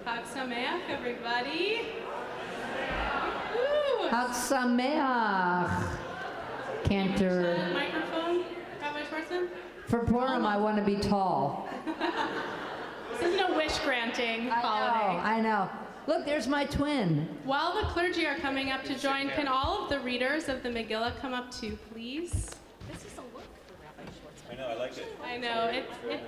Chag Sameach, everybody. Chag Sameach. Cantor. Microphone, Rabbi Schwartzen? For Purim, I want to be tall. This isn't a wish-granting holiday. I know. Look, there's my twin. While the clergy are coming up to join, can all of the readers of the Megillah come up too, please? This is a look for Rabbi Schwartzen. I know, I like it. I know, it's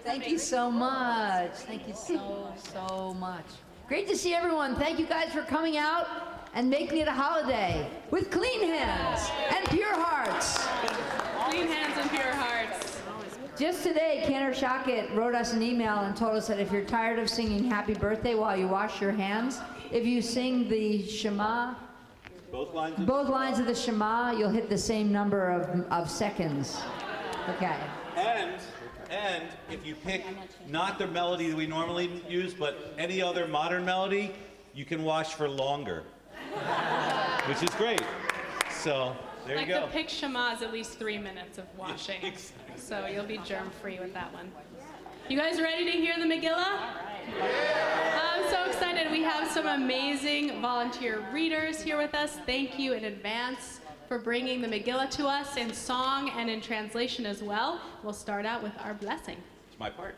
Thank you so much. Thank you so much. Great to see everyone. Thank you guys for coming out and making it a holiday with clean hands and pure hearts. Clean hands and pure hearts. Just today, Cantor Shackett wrote us an email and told us that if you're tired of singing Happy Birthday while you wash your hands, if you sing the Shema, Both lines of the Shema, you'll hit the same number of seconds. Okay. And if you pick not the melody that we normally use, but any other modern melody, you can wash for longer, which is great. So there you go. Like the pick Shema is at least 3 minutes of washing. Exactly. So you'll be germ-free with that one. You guys ready to hear the Megillah? I'm so excited. We have some amazing volunteer readers here with us. Thank you in advance for bringing the Megillah to us in song and in translation as well. We'll start out with our blessing. It's my part.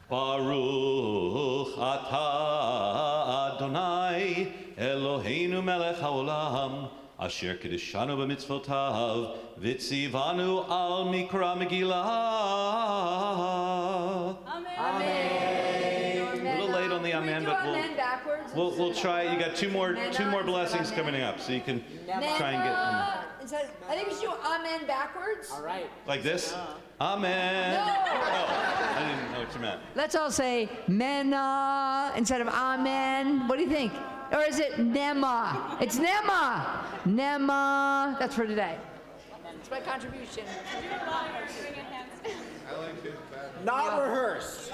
Baruch atah Adonai Eloheinu melech haolam asher kedishanu b'mitzvotav v'tzivanu al mikra Megillah. Amen. Amen. A little late on the amen, but we'll try. You got two more blessings coming up, so you can try and get them. I think we should do amen backwards. All right. Like this? Amen. No. Oh, I didn't know what you meant. Let's all say mena instead of amen. What do you think? Or is it nema? It's nema. Nema. That's for today. That's my contribution. Not rehearsed.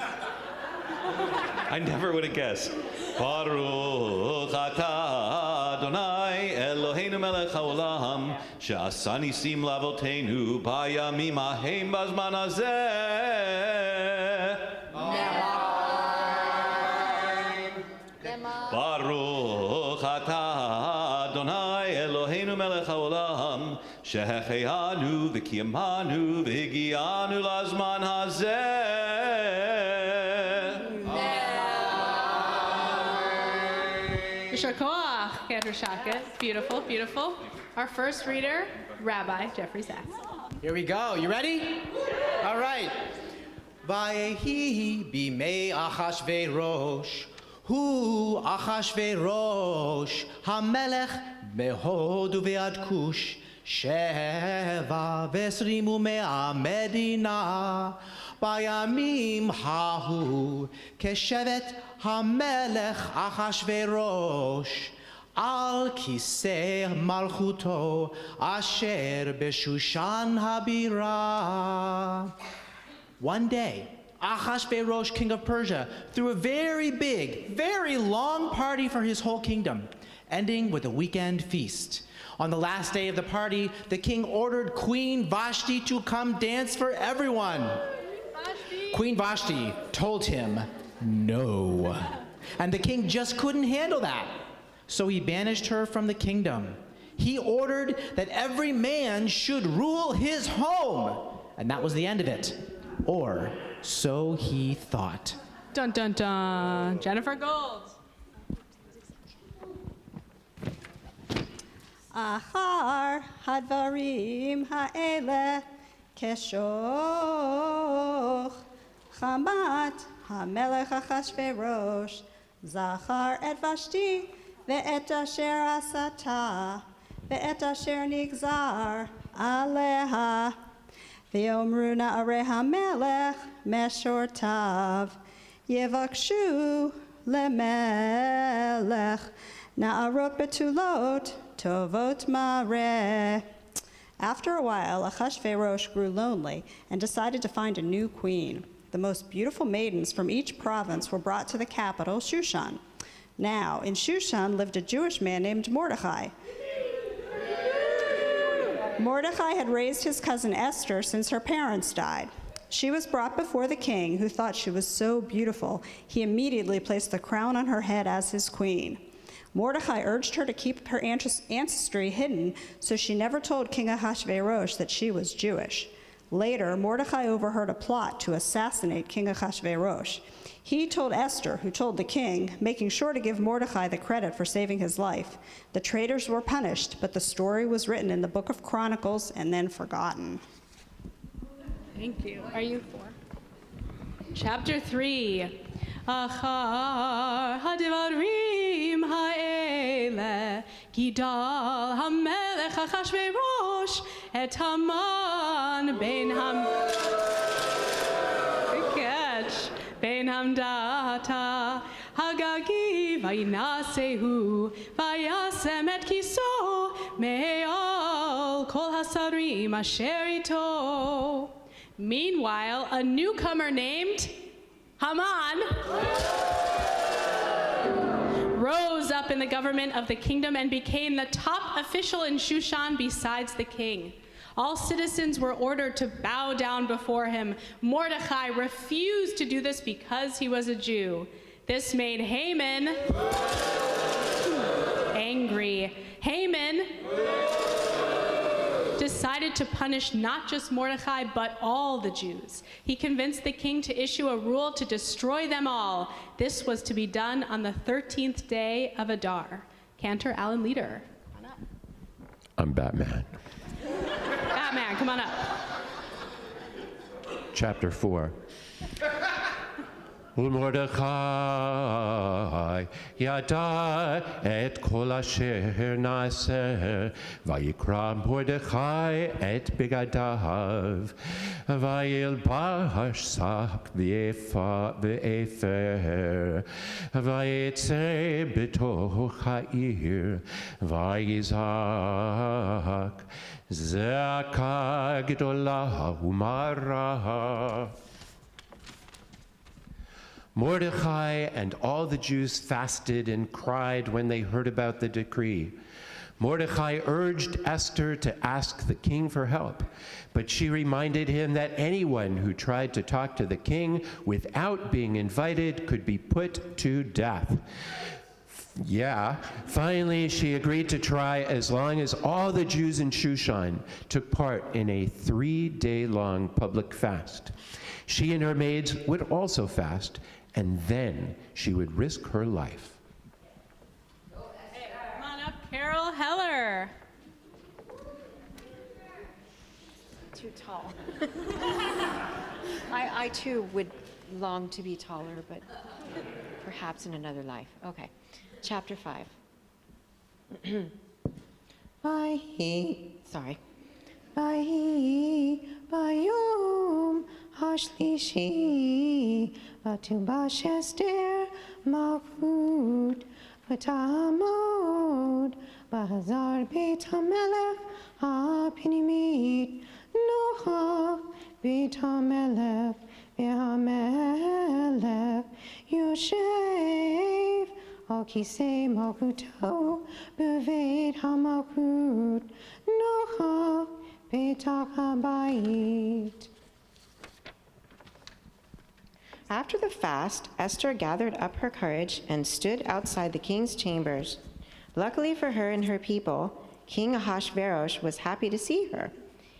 I never would have guessed. Baruch atah Adonai Eloheinu melech haolam she'asa nisim l'avotenu bayamim hahem bazman hazeh. Baruch atah Adonai Eloheinu melech haolam she'hecheyanu v'kiyamanu v'higianu lazman hazeh. Shakoach, Cantor Shaka. Beautiful, beautiful. Our first reader, Rabbi Jeffrey Sachs. Here we go. You ready? All right. Vayehi bimei Achashverosh. Hu Achashverosh. Hamelech behod uve'ad kush. Sheva v'esrimu me'a medina. Bayamim hahu keshevet hamelech Achashverosh al kiseh malchuto asher b'Shushan habira. One day, Achashverosh, king of Persia, threw a very big, very long party for his whole kingdom, ending with a weekend feast. On the last day of the party, the king ordered Queen Vashti to come dance for everyone. Queen Vashti told him no. And the king just couldn't handle that. So he banished her from the kingdom. He ordered that every man should rule his home. And that was the end of it. Or so he thought. Dun dun dun. Jennifer Gold. Achar hadvarim ha'ele keshoch chamat hamelech Achashverosh zachar et Vashti ve'et asher asata ve'et asher nigzar aleha ve'omru na'arei hamelech meshortav yevakshu lemelech na'arot betulot tovot mareh. After a while, Achashverosh grew lonely and decided to find a new queen. The most beautiful maidens from each province were brought to the capital, Shushan. Now, in Shushan lived a Jewish man named Mordecai. Mordecai had raised his cousin Esther since her parents died. She was brought before the king, who thought she was so beautiful, he immediately placed the crown on her head as his queen. Mordecai urged her to keep her ancestry hidden, so she never told King Ahasuerus that she was Jewish. Later, Mordecai overheard a plot to assassinate King Ahasuerus. He told Esther, who told the king, making sure to give Mordecai the credit for saving his life. The traitors were punished, but the story was written in the Book of Chronicles and then forgotten. Thank you. Are you for? Chapter 3. Achar hadvarim ha'ele gidal hamelech Achashverosh et Haman ben hamdata hagagi vayinasehu vayasem et kiso me'al kol hasarim asher ito. Meanwhile, a newcomer named Haman rose up in the government of the kingdom and became the top official in Shushan besides the king. All citizens were ordered to bow down before him. Mordecai refused to do this because he was a Jew. This made Haman angry. Haman decided to punish not just Mordecai, but all the Jews. He convinced the king to issue a rule to destroy them all. This was to be done on the 13th day of Adar. Cantor Alan Leader. Come on up. I'm Batman. Batman, come on up. Chapter 4. ומרדכי ידע את כל אשר נעשה, ויקרא מרדכי את בגדיו, וילבש שק ואפר, ויצא בתוך העיר, ויזעק זעקה גדולה ומרה. Mordecai and all the Jews fasted and cried when they heard about the decree. Mordecai urged Esther to ask the king for help, but she reminded him that anyone who tried to talk to the king without being invited could be put to death. Finally, she agreed to try as long as all the Jews in Shushan took part in a 3-day-long public fast. She and her maids would also fast, and then she would risk her life. Hey, come on up, Carol Heller. Too tall. I too would long to be taller, but perhaps in another life. Okay, chapter 5. Bayom hashlishi vatubash Esther malchut v'tamod b'hazar beit hamelech ha'pinimit nocha beit hamelech v'hamelech yoshev al kisei malchuto b'veit hamalchut nocha beit habayit. After the fast, Esther gathered up her courage and stood outside the king's chambers. Luckily for her and her people, King Haroldverosh was happy to see her.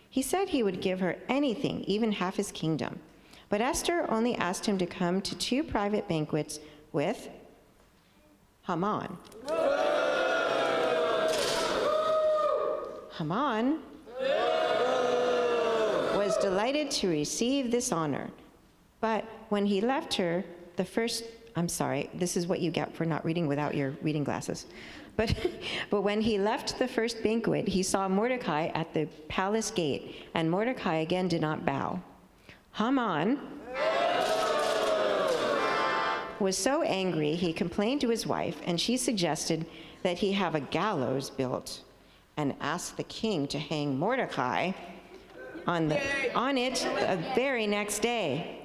He said he would give her anything, even half his kingdom. But Esther only asked him to come to 2 private banquets with Haman. Haman was delighted to receive this honor. But when he left her, this is what you get for not reading without your reading glasses. But when he left the first banquet, he saw Mordecai at the palace gate, and Mordecai again did not bow. Haman was so angry, he complained to his wife, and she suggested that he have a gallows built and asked the king to hang Mordecai on it the very next day.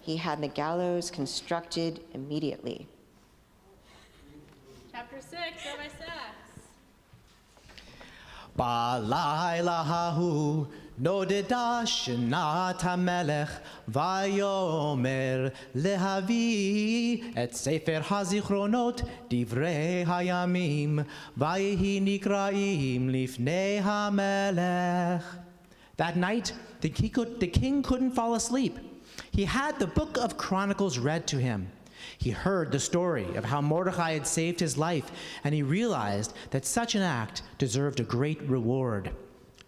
He had the gallows constructed immediately. Chapter 6, Rabbi Sachs. Balayla hahu nodeda shenat hamelech vayomer lehavi et sefer hazichronot divrei hayamim vayehi nikraim lifnei hamelech. That night, the king couldn't fall asleep. He had the book of Chronicles read to him. He heard the story of how Mordecai had saved his life, and he realized that such an act deserved a great reward.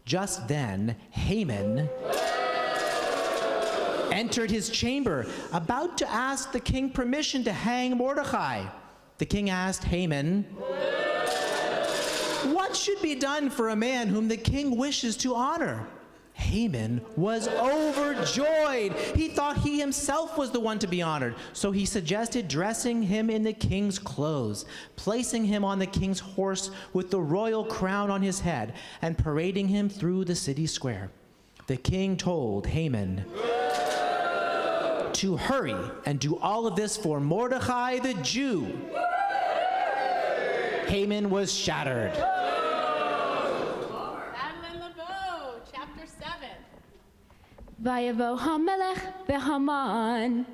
Just then, Haman entered his chamber, about to ask the king permission to hang Mordecai. The king asked Haman, "What should be done for a man whom the king wishes to honor?" Haman was overjoyed. He thought he himself was the one to be honored. So he suggested dressing him in the king's clothes, placing him on the king's horse with the royal crown on his head, and parading him through the city square. The king told Haman to hurry and do all of this for Mordecai the Jew. Haman was shattered. Vayavo Hamelech veHaman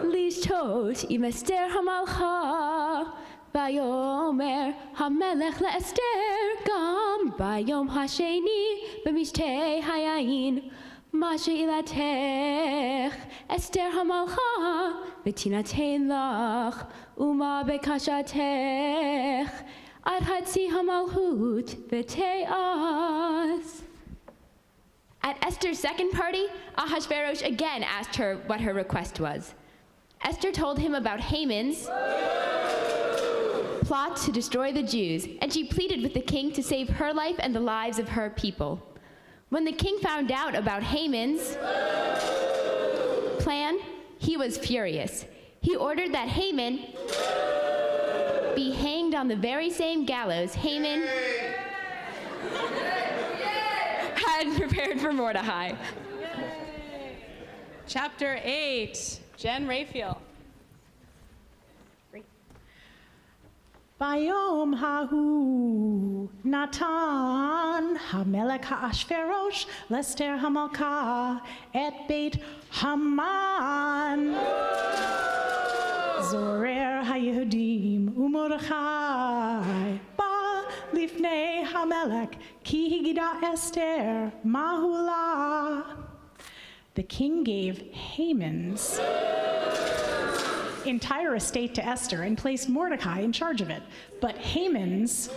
Lishtot im Esther Hamalcha Vayomer Hamelech leEsther Gam Vayom Hasheni b'mishtei hayayin Mashe ilatech Esther Hamalcha v'tinatein lach Uma bekashatech Ad hatzi hamalchut v'te'as. At Esther's second party, Ahasuerus again asked her what her request was. Esther told him about Haman's plot to destroy the Jews, and she pleaded with the king to save her life and the lives of her people. When the king found out about Haman's plan, he was furious. He ordered that Haman be hanged on the very same gallows Haman had prepared for Mordecai. Chapter 8, Jen Raphael. Bayom hahu Natan Hamelech Ha'ashverosh Lester Hamalka Et Beit Haman Zorer HaYehudim Umordechai Ba Lifnei Hamelech Ki Higida Esther Mahula. The king gave Haman's entire estate to Esther and placed Mordecai in charge of it. But Haman's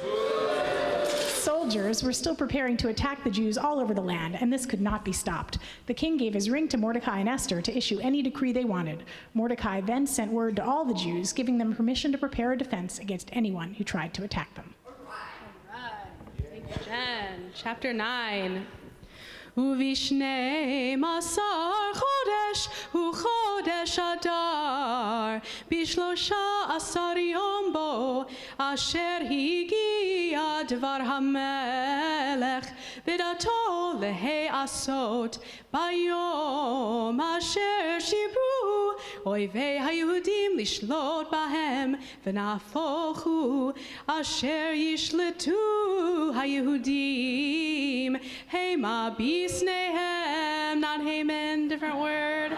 soldiers were still preparing to attack the Jews all over the land, and this could not be stopped. The king gave his ring to Mordecai and Esther to issue any decree they wanted. Mordecai then sent word to all the Jews, giving them permission to prepare a defense against anyone who tried to attack them. All right. Thank you, Jen. Chapter 9. ובשנים עשר חודש וחודש אדר ב13 יום בו אשר הגיע דבר המלך בדעתו להיעשות ביום אשר שיברו אויבי היהודים לשלוט בהם ונהפוך הוא אשר ישלטו היהודים המה Bisnehem, not Haman, different word.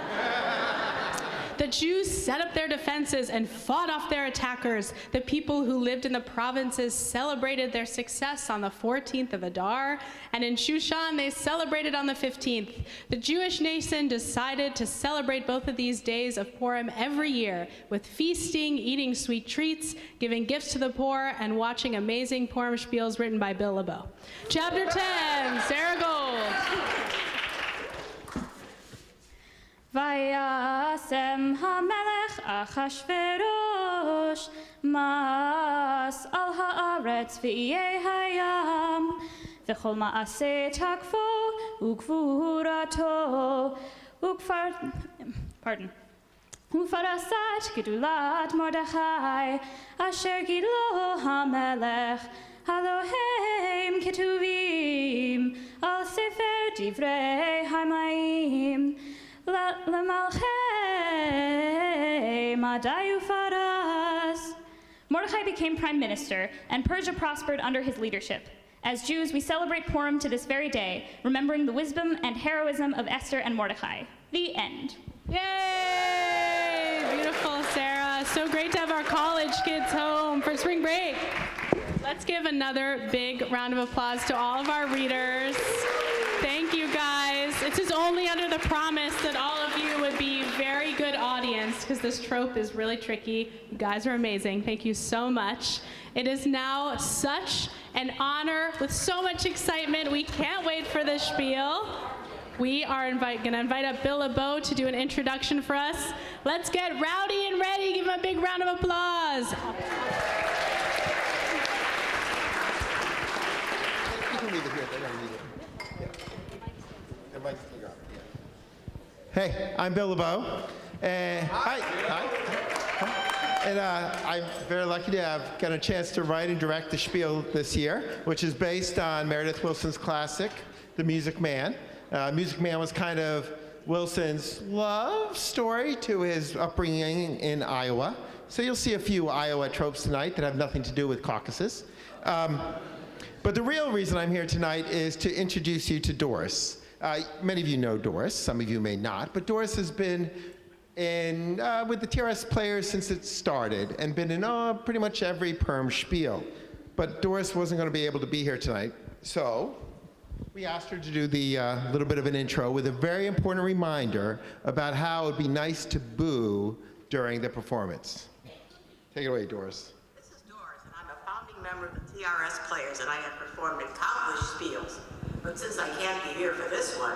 The Jews set up their defenses and fought off their attackers. The people who lived in the provinces celebrated their success on the 14th of Adar, and in Shushan they celebrated on the 15th. The Jewish nation decided to celebrate both of these days of Purim every year with feasting, eating sweet treats, giving gifts to the poor, and watching amazing Purim Spiels written by Bill LeBeau. Chapter 10, Sarah Gold. Vayasem hamelech Achashverosh mas al haaretz v'iyeh hayam v'chol ma'aseh takfo ukvurato ufarasat gedulat Mordechai asher gidlo hamelech Halohem ketuvim al sefer divrei hamayim Lamalchem adayu faras. Mordecai became prime minister, and Persia prospered under his leadership. As Jews, we celebrate Purim to this very day, remembering the wisdom and heroism of Esther and Mordecai. The end. Yay! Beautiful, Sarah. So great to have our college kids home for spring break. Let's give another big round of applause to all of our readers. Thank you, guys. It is only under the promise that all of you would be very good audience, because this trope is really tricky. You guys are amazing. Thank you so much. It is now such an honor with so much excitement. We can't wait for the spiel. We are going to invite up Bill LeBeau to do an introduction for us. Let's get rowdy and ready. Give him a big round of applause. You can leave it here. They don't need it. Hey, I'm Bill LeBeau. Hi. And I'm very lucky to have got a chance to write and direct the Spiel this year, which is based on Meredith Willson's classic, The Music Man. Music Man was kind of Wilson's love story to his upbringing in Iowa. So you'll see a few Iowa tropes tonight that have nothing to do with caucuses. But the real reason I'm here tonight is to introduce you to Doris. Many of you know Doris, some of you may not, but Doris has been in with the TRS Players since it started and been in pretty much every Purim Spiel. But Doris wasn't going to be able to be here tonight, so we asked her to do the little bit of an intro with a very important reminder about how it would be nice to boo during the performance. Take it away, Doris. This is Doris, and I'm a founding member of the TRS Players, and I have performed in countless spiels. but since I can't be here for this one,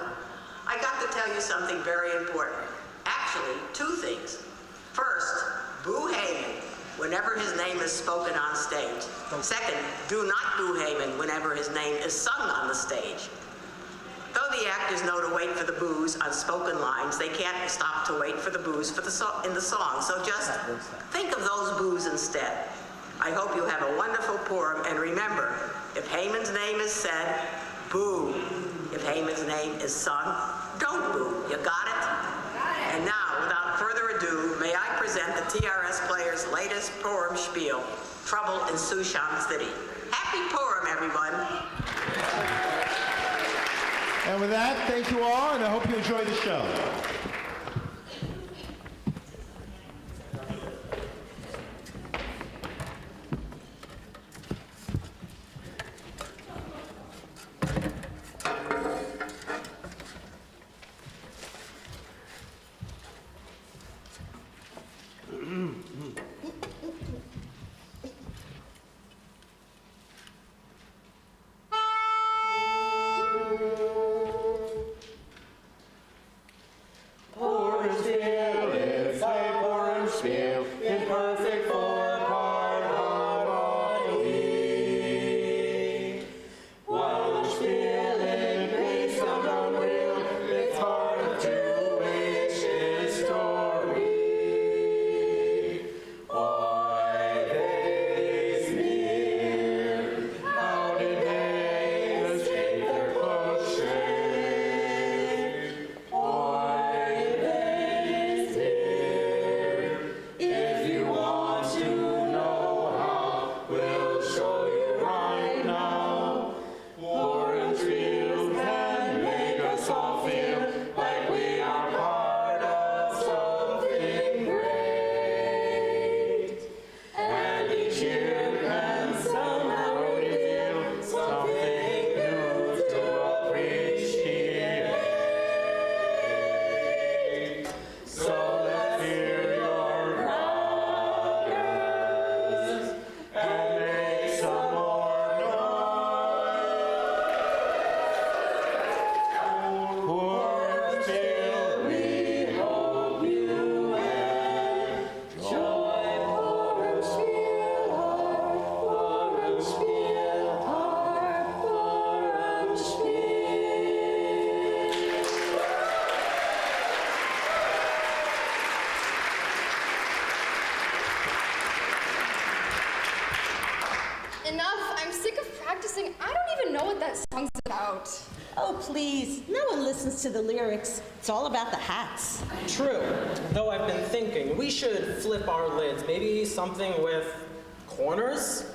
I got to tell you something very important. Actually, two things. First, boo Haman whenever his name is spoken on stage. Second, do not boo Haman whenever his name is sung on the stage. Though the actors know to wait for the boos on spoken lines, they can't stop to wait for the boos in the song. So just think of those boos instead. I hope you have a wonderful Purim, and remember, if Haman's name is said, boo. If Haman's name is sung, don't boo. You got it? And now, without further ado, may I present the TRS Players' latest Purim Spiel, Trouble in Shushan City. Happy Purim, everyone. And with that, thank you all, and I hope you enjoy the show. Purim Spiel, it's a Purim Spiel in perfect four-part harmony. While the Spiel in pace of the wheel, it's part of Jewish history. Why they sneer, how did they escape their cloche? If you want to know how, we'll show you right now. Purim Spiel can make us all feel like we are part of something great. And each year can somehow reveal something new to appreciate. So let's hear your progress and make some more noise. Purim Spiel, we hope you enjoy. Purim Spiel, Purim Spiel, Purim Spiel. Enough. I'm sick of practicing. I don't even know what that song's about. Oh, please. No one listens to the lyrics. It's all about the hats. True, though I've been thinking we should flip our lids. Maybe something with corners?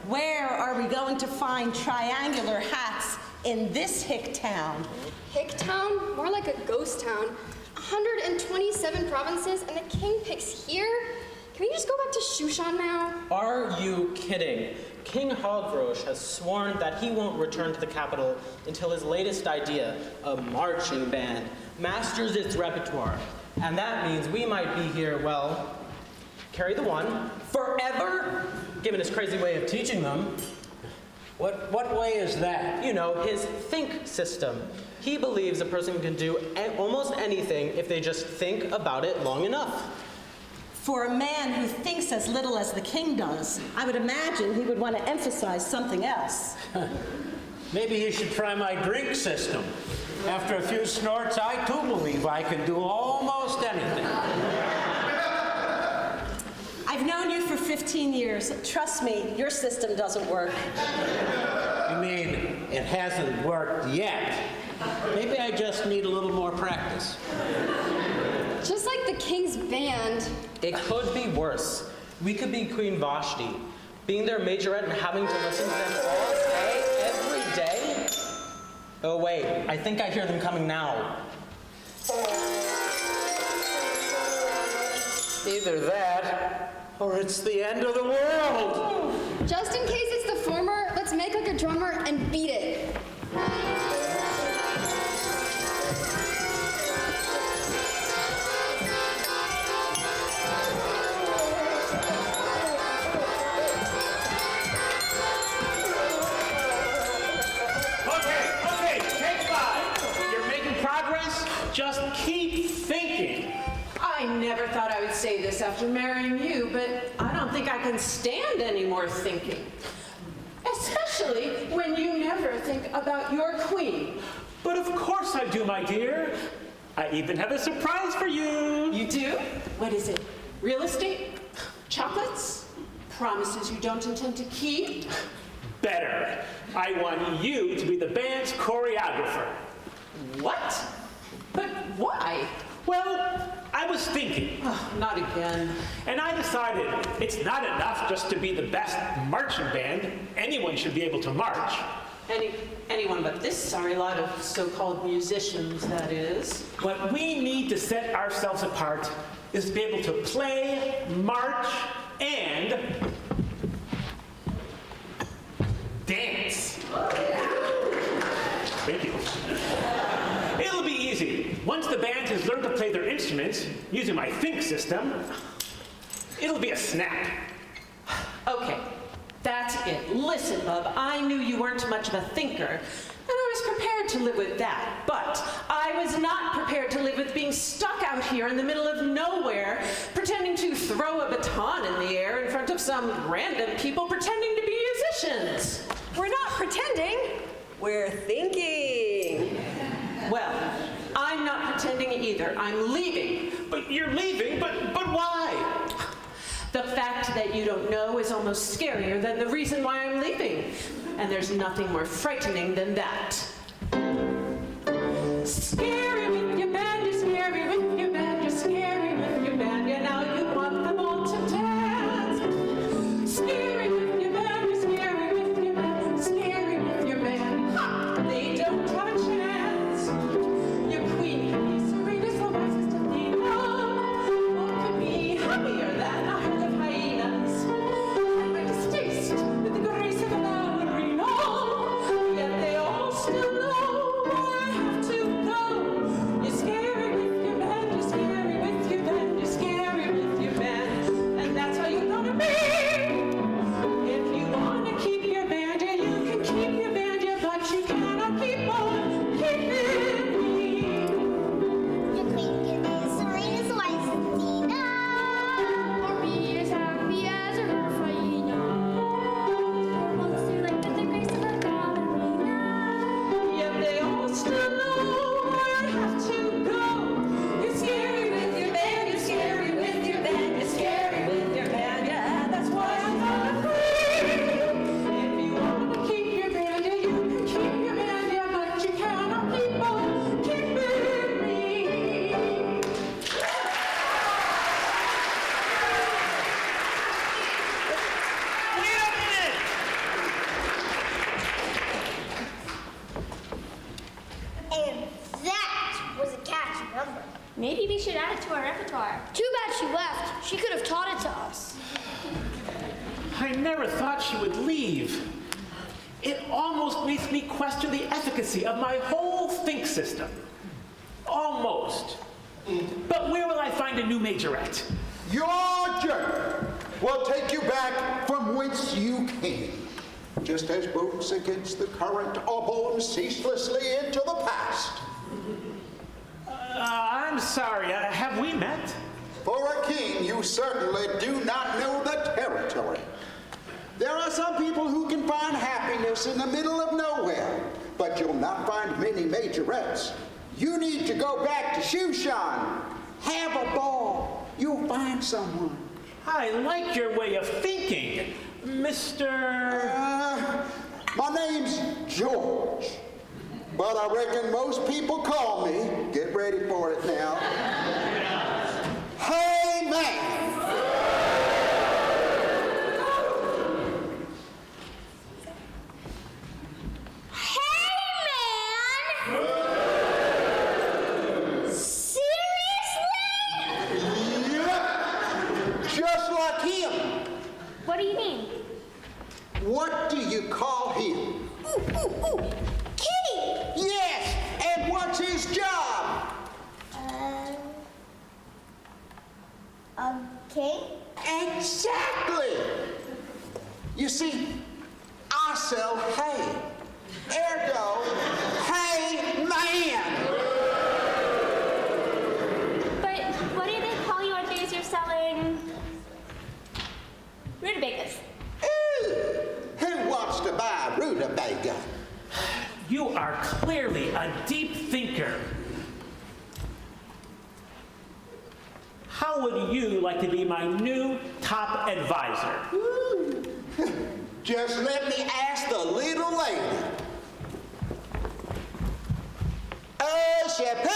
Where are we going to find triangular hats in this hick town? Hick town? More like a ghost town. 127 provinces, and the king picks here? Can we just go back to Shushan now? Are you kidding? King Haroldverosh has sworn that he won't return to the capital until his latest idea, a marching band, masters its repertoire. And that means we might be here, well, carry the one, forever, given his crazy way of teaching them. What way is that? You know, his think system. He believes a person can do almost anything if they just think about it long enough. For a man who thinks as little as the king does, I would imagine he would want to emphasize something else. Maybe you should try my drink system. After a few snorts, I too believe I can do almost anything. I've known you for 15 years. Trust me, your system doesn't work. You mean it hasn't worked yet? Maybe I just need a little more practice. Just like the king's band. It could be worse. We could be Queen Vashti, being their majorette and having to listen to them all day, every day. Oh wait, I think I hear them coming now. Either that, or it's the end of the world. Just in case it's the former, let's make like a drummer and beat it. Okay, Just keep thinking. I never thought I would say this after marrying you, but I don't think I can stand any more thinking. Especially when you never think about your queen. But of course I do, my dear. I even have a surprise for you. You do? What is it? Real estate? Chocolates? Promises you don't intend to keep? Better. I want you to be the band's choreographer. What? But why? Well, I was thinking. Oh, not again. And I decided it's not enough just to be the best marching band. Anyone should be able to march. Anyone but this sorry lot of so-called musicians, that is. What we need to set ourselves apart is to be able to play, march, and dance. Thank you. It'll be easy. Once the band has learned to play their instruments using my think system, it'll be a snap. Okay, that's it. Listen, bub, I knew you weren't much of a thinker, and I was prepared to live with that. But I was not prepared to live with being stuck out here in the middle of nowhere, pretending to throw a baton in the air in front of some random people pretending to be musicians. We're not pretending. We're thinking. Well, I'm not pretending either. I'm leaving. But you're leaving? But why? The fact that you don't know is almost scarier than the reason why I'm leaving. And there's nothing more frightening than that. Scary with your band, you're scary with your band, you're scary with your band, yeah, now you want them all to dance. Scary with your band, you're scary with your band, scary with your band. Ha! They don't have a chance. Your queen can be serene as the wisest Athena. What could be happier than a herd of hyenas? And my distaste with the grace of a ballerina. Yet they all still know where I have to go. You're scary with your band, you're scary with your band, you're scary with your band. And that's how you're gonna be. If you wanna keep your band, yeah, you can keep your band, yeah, but you cannot keep on keeping me. Your queen can be as serene as the wisest Athena, or be as happy as a herd of hyenas, or both do like with the grace of a ballerina. Yet they all still know where I have to go. You're scary with your band, you're scary with your band, you're scary with your band, yeah, that's why I'm not free. If you want to keep your band, yeah, you can keep your band, yeah, but you cannot keep on keeping me. Wait a minute! And that was a catchy number. Maybe we should add it to our repertoire. Too bad she left. She could have taught it to us. I never thought she would leave. It almost makes me question the efficacy of my whole think system. Almost. But where will I find a new majorette? Your journey will take you back from whence you came. Just as boats against the current are borne ceaselessly into the past. I'm sorry, have we met? For a king, you certainly do not know the territory. There are some people who can find happiness in the middle of nowhere, but you'll not find many majorettes. You need to go back to Shushan. Have a ball. You'll find someone. I like your way of thinking, Mr. My name's George, but I reckon most people call me, get ready for it now, Hey Man. Just like him. What do you mean? What do you call him? Ooh. Kitty! Yes, and what's his job? King? Exactly. You see, I sell hay. Ergo, hey man. how would you like to be my new top advisor? Just let me ask the little lady. Oh, Shepherd,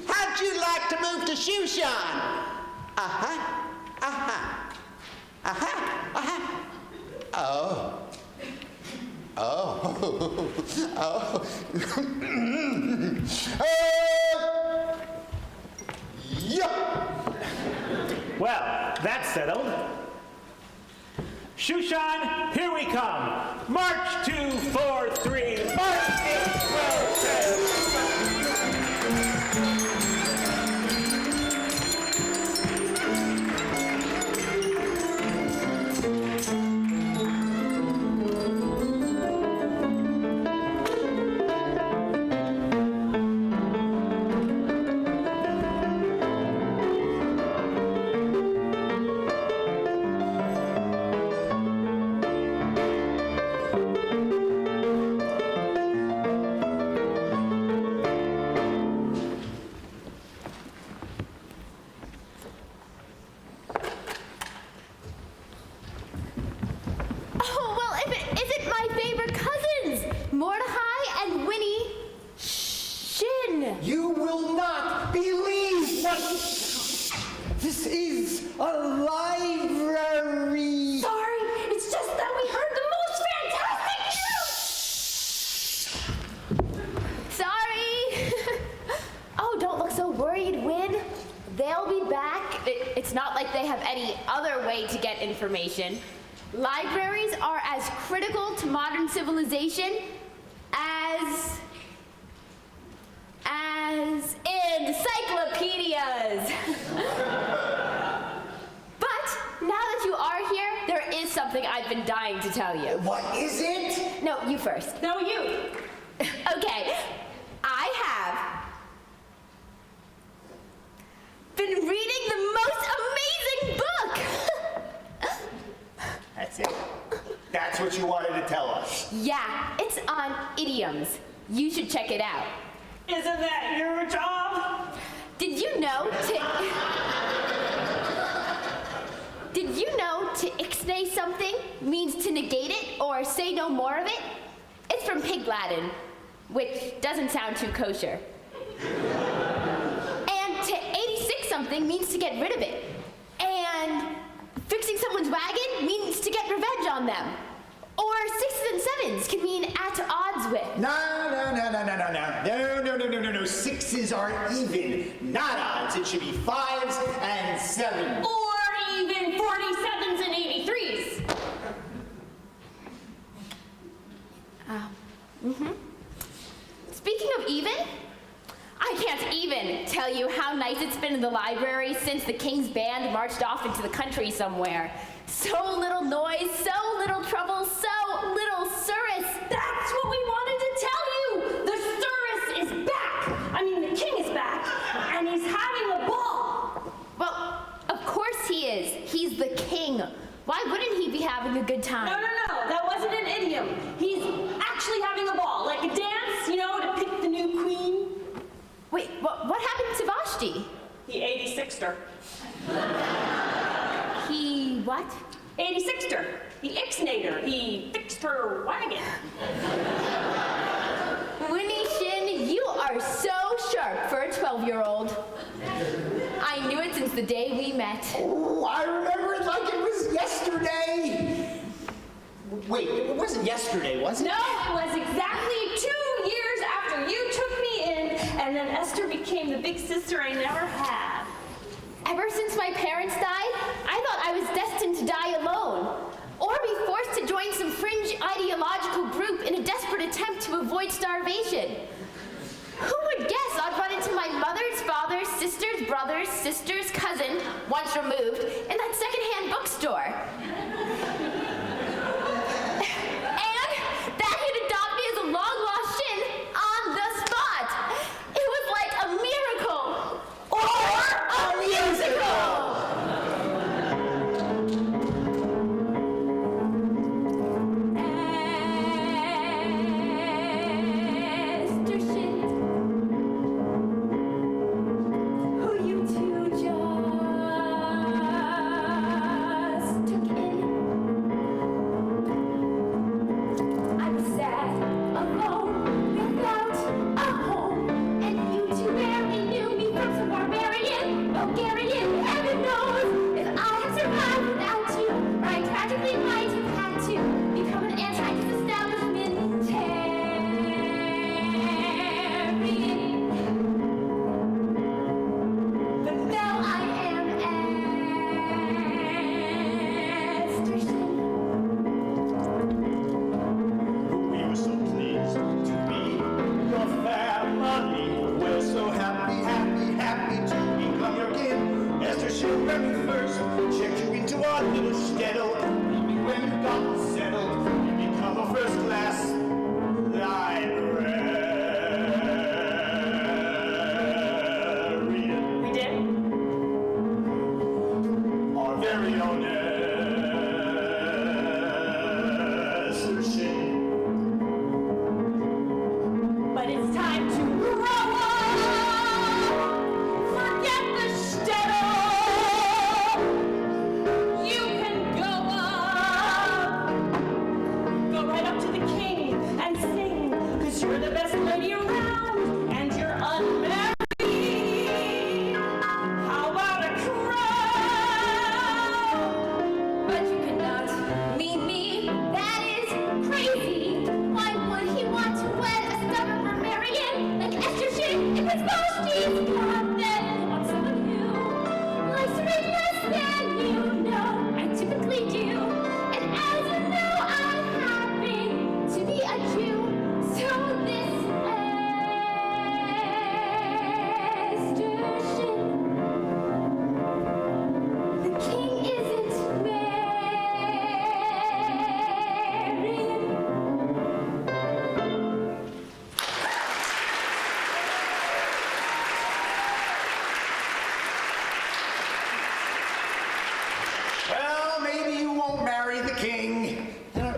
how'd you like to move to Shushan? Oh. Well, that's settled. Shushan, here we come. March 2, 4, 3, march 8, 12, 10. You will not believe what... This is a library. Sorry, it's just that we heard the most fantastic news. Sorry. Oh, don't look so worried, Win. They'll be back. It's not like they have any other way to get information. Libraries are as critical to modern civilization as encyclopedias. But now that you are here, there is something I've been dying to tell you. What is it? No, you first. No, you. Okay, I have been reading the most amazing book. That's it. That's what you wanted to tell us. Yeah, it's on idioms. You should check it out. Isn't that your job? Did you know to ixnay something means to negate it or say no more of it? It's from Pig Latin, which doesn't sound too kosher. And to 86 something means to get rid of it. And fixing someone's wagon means to get revenge on them. Or 6s and 7s can mean at odds with. No. 6s are even, not odds. It should be 5s and 7s. Or even 47s and 83s. Speaking of even, I can't even tell you how nice it's been in the library since the King's band marched off into the country somewhere. So little noise, so little trouble, so little service. That's what we wanted to tell you. The service is back. I mean, the king is back, and he's having a ball. Well, of course he is. He's the king. Why wouldn't he be having a good time? No, that wasn't an idiom. He's actually having a ball, like a dance, to pick the new queen. Wait, what happened to Vashti? He 86'd her. He what? 86'd her. He ixnayed her. He fixed her wagon. Winnie Shin, you are so sharp for a 12-year-old. I knew it since the day we met. Oh, I remember it like it was yesterday. Wait, it wasn't yesterday, was it? No, it was exactly 2 years after you took me in, and then Esther became the big sister I never had. Ever since my parents died, I thought I was destined to die alone, or be forced to join some fringe ideological group in a desperate attempt to avoid starvation. Who would guess I'd run into my mother's father's sister's brother's sister's cousin, once removed, in that secondhand bookstore? And that he'd adopt me as a long-lost Shin on the spot. It was like a miracle. Or a musical! Esther Shin.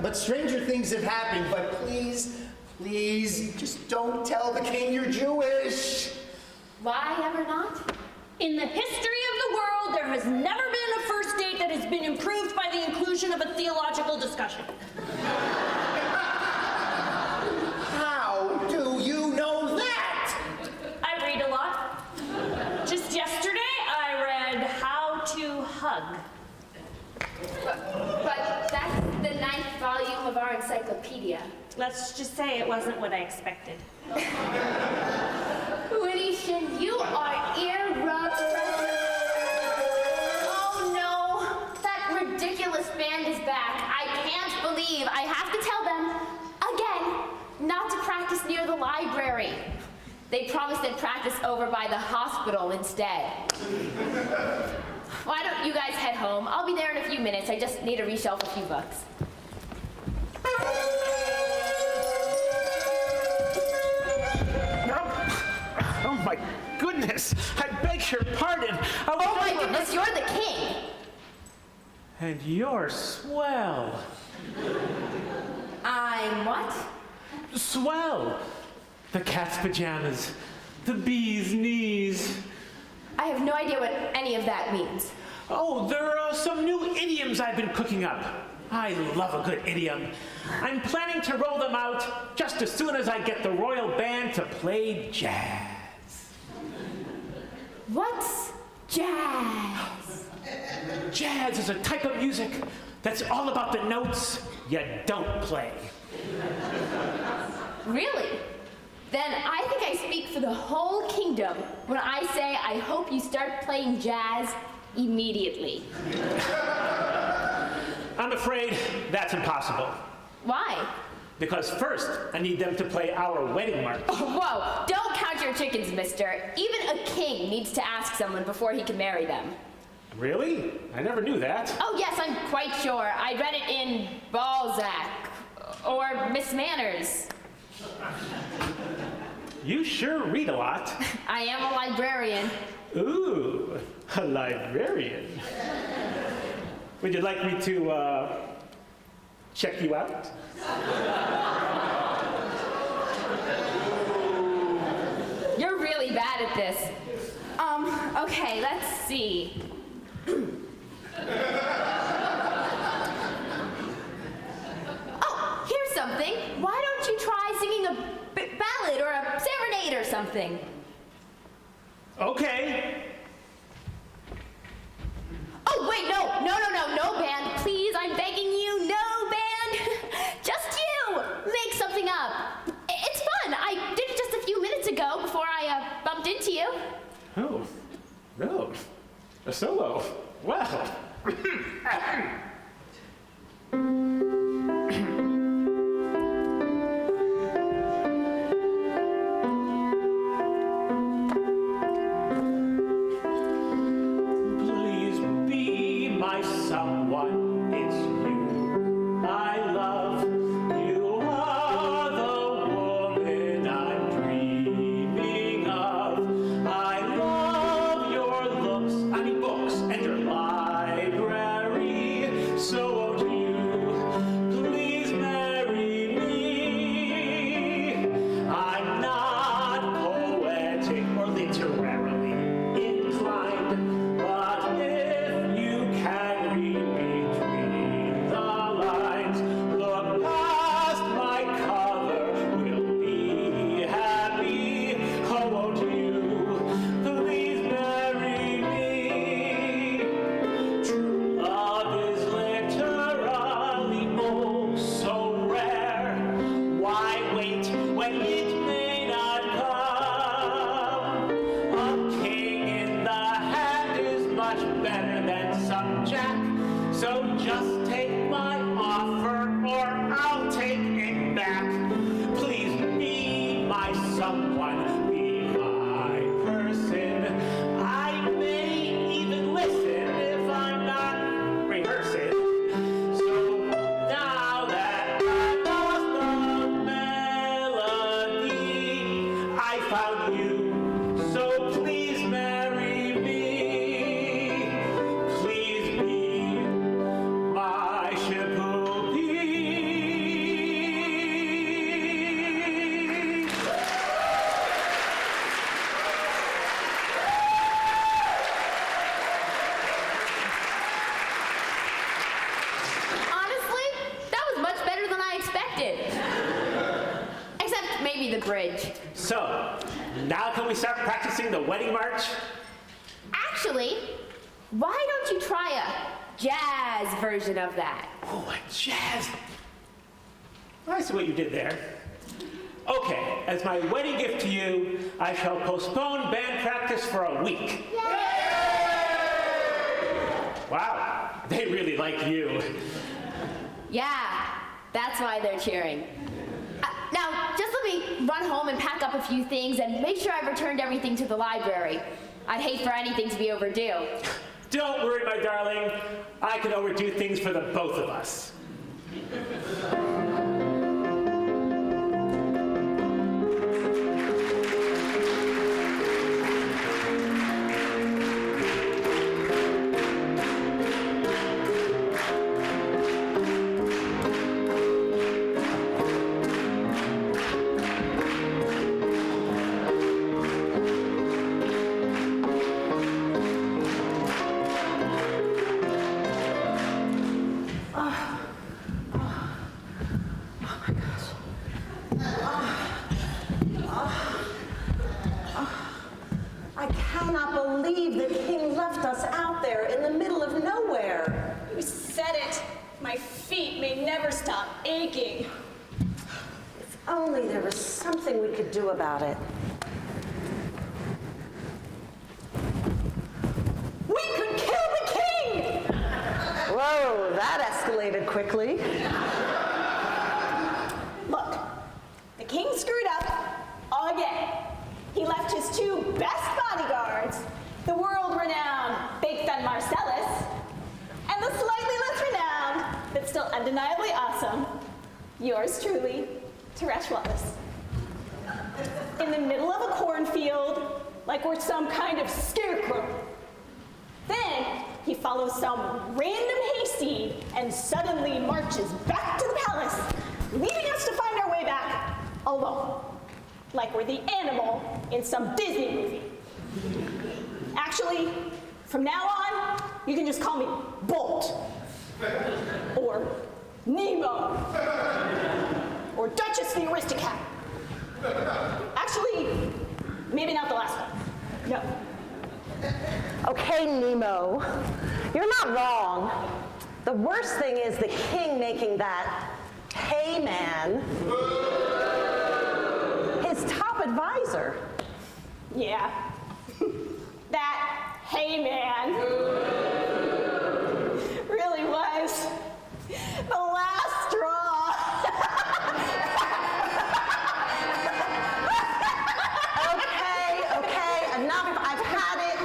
but stranger things have happened. But please, please, just don't tell the king you're Jewish. Why ever not? In the history of the world, there has never been a first date that has been improved by the inclusion of a theological discussion. How do you know that? I read a lot. Just yesterday, I read How to Hug. But that's the 9th volume of our encyclopedia. Let's just say it wasn't what I expected. Winnie-shin, you are irrepressible. Oh no, that ridiculous band is back. I can't believe I have to tell them, again, not to practice near the library. They promised they'd practice over by the hospital instead. Why don't you guys head home? I'll be there in a few minutes. I just need to reshelf a few books. Oh my goodness! I beg your pardon. Oh my goodness, you're the king! And you're swell. I'm what? Swell. The cat's pajamas, the bee's knees. I have no idea what any of that means. Oh, there are some new idioms I've been cooking up. I love a good idiom. I'm planning to roll them out just as soon as I get the royal band to play jazz. What's jazz? Jazz is a type of music that's all about the notes you don't play. Really? Then I think I speak for the whole kingdom when I say I hope you start playing jazz immediately. I'm afraid that's impossible. Why? Because first, I need them to play our wedding march. Oh, whoa, don't count your chickens, mister. Even a king needs to ask someone before he can marry them. Really? I never knew that. Oh, yes, I'm quite sure. I read it in Balzac or Miss Manners. You sure read a lot. I am a librarian. Ooh, a librarian. Would you like me to check you out? You're really bad at this. Okay, let's see. Oh, here's something. Why don't you try singing a ballad or a serenade or something? Okay. Oh, wait, no band. Please, I'm begging you, no band. Just you. Make something up. It's fun. I did it just a few minutes ago before I bumped into you. Oh, no. A solo. Well. Please be my someone. It's you I love. You are the woman I'm dreaming of. I love your looks, books, and your library. So won't you please marry me? I'm not poetic or literarily inclined, but if you can read between the lines, look past my cover, we'll be happy. Oh, won't you please marry me? True love is literally oh so rare. Why wait when it may not come? A king in the hand is much better than some jack. So just take my offer or I'll take it back. Please be my someone, be my person. I may even listen if I'm not rehearsing. So now that I've lost the melody, I found you. So please marry me. Please be my Shippo. So, now can we start practicing the wedding march? Actually, why don't you try a jazz version of that? Oh, a jazz. I see what you did there. Okay, as my wedding gift to you, I shall postpone band practice for a week. Wow, they really like you. Yeah, that's why they're cheering. Now, just let me run home and pack up a few things and make sure I've returned everything to the library. I'd hate for anything to be overdue. Don't worry, my darling. I can overdo things for the both of us. I cannot believe the king left us out there in the middle of nowhere. You said it. My feet may never stop aching. If only there was something we could do about it. We could kill the king! Whoa, that escalated quickly. Look, the king screwed up again. He left his two best bodyguards, the world-renowned Big Fen Marcellus, and the slightly less renowned, but still undeniably awesome, yours truly, Teresh Wallace. In the middle of a cornfield, like we're some kind of scarecrow. Then he follows some random hayseed and suddenly marches back to the palace, leaving us to find our way back alone. Like we're the animal in some Disney movie. Actually, from now on, you can just call me Bolt, or Nemo, or Duchess the Aristocat. Actually, maybe not the last one. No. Okay, Nemo, you're not wrong. The worst thing is the king making that hey man his top advisor. Yeah. That hey man really was the last straw. Okay, enough. I've had it.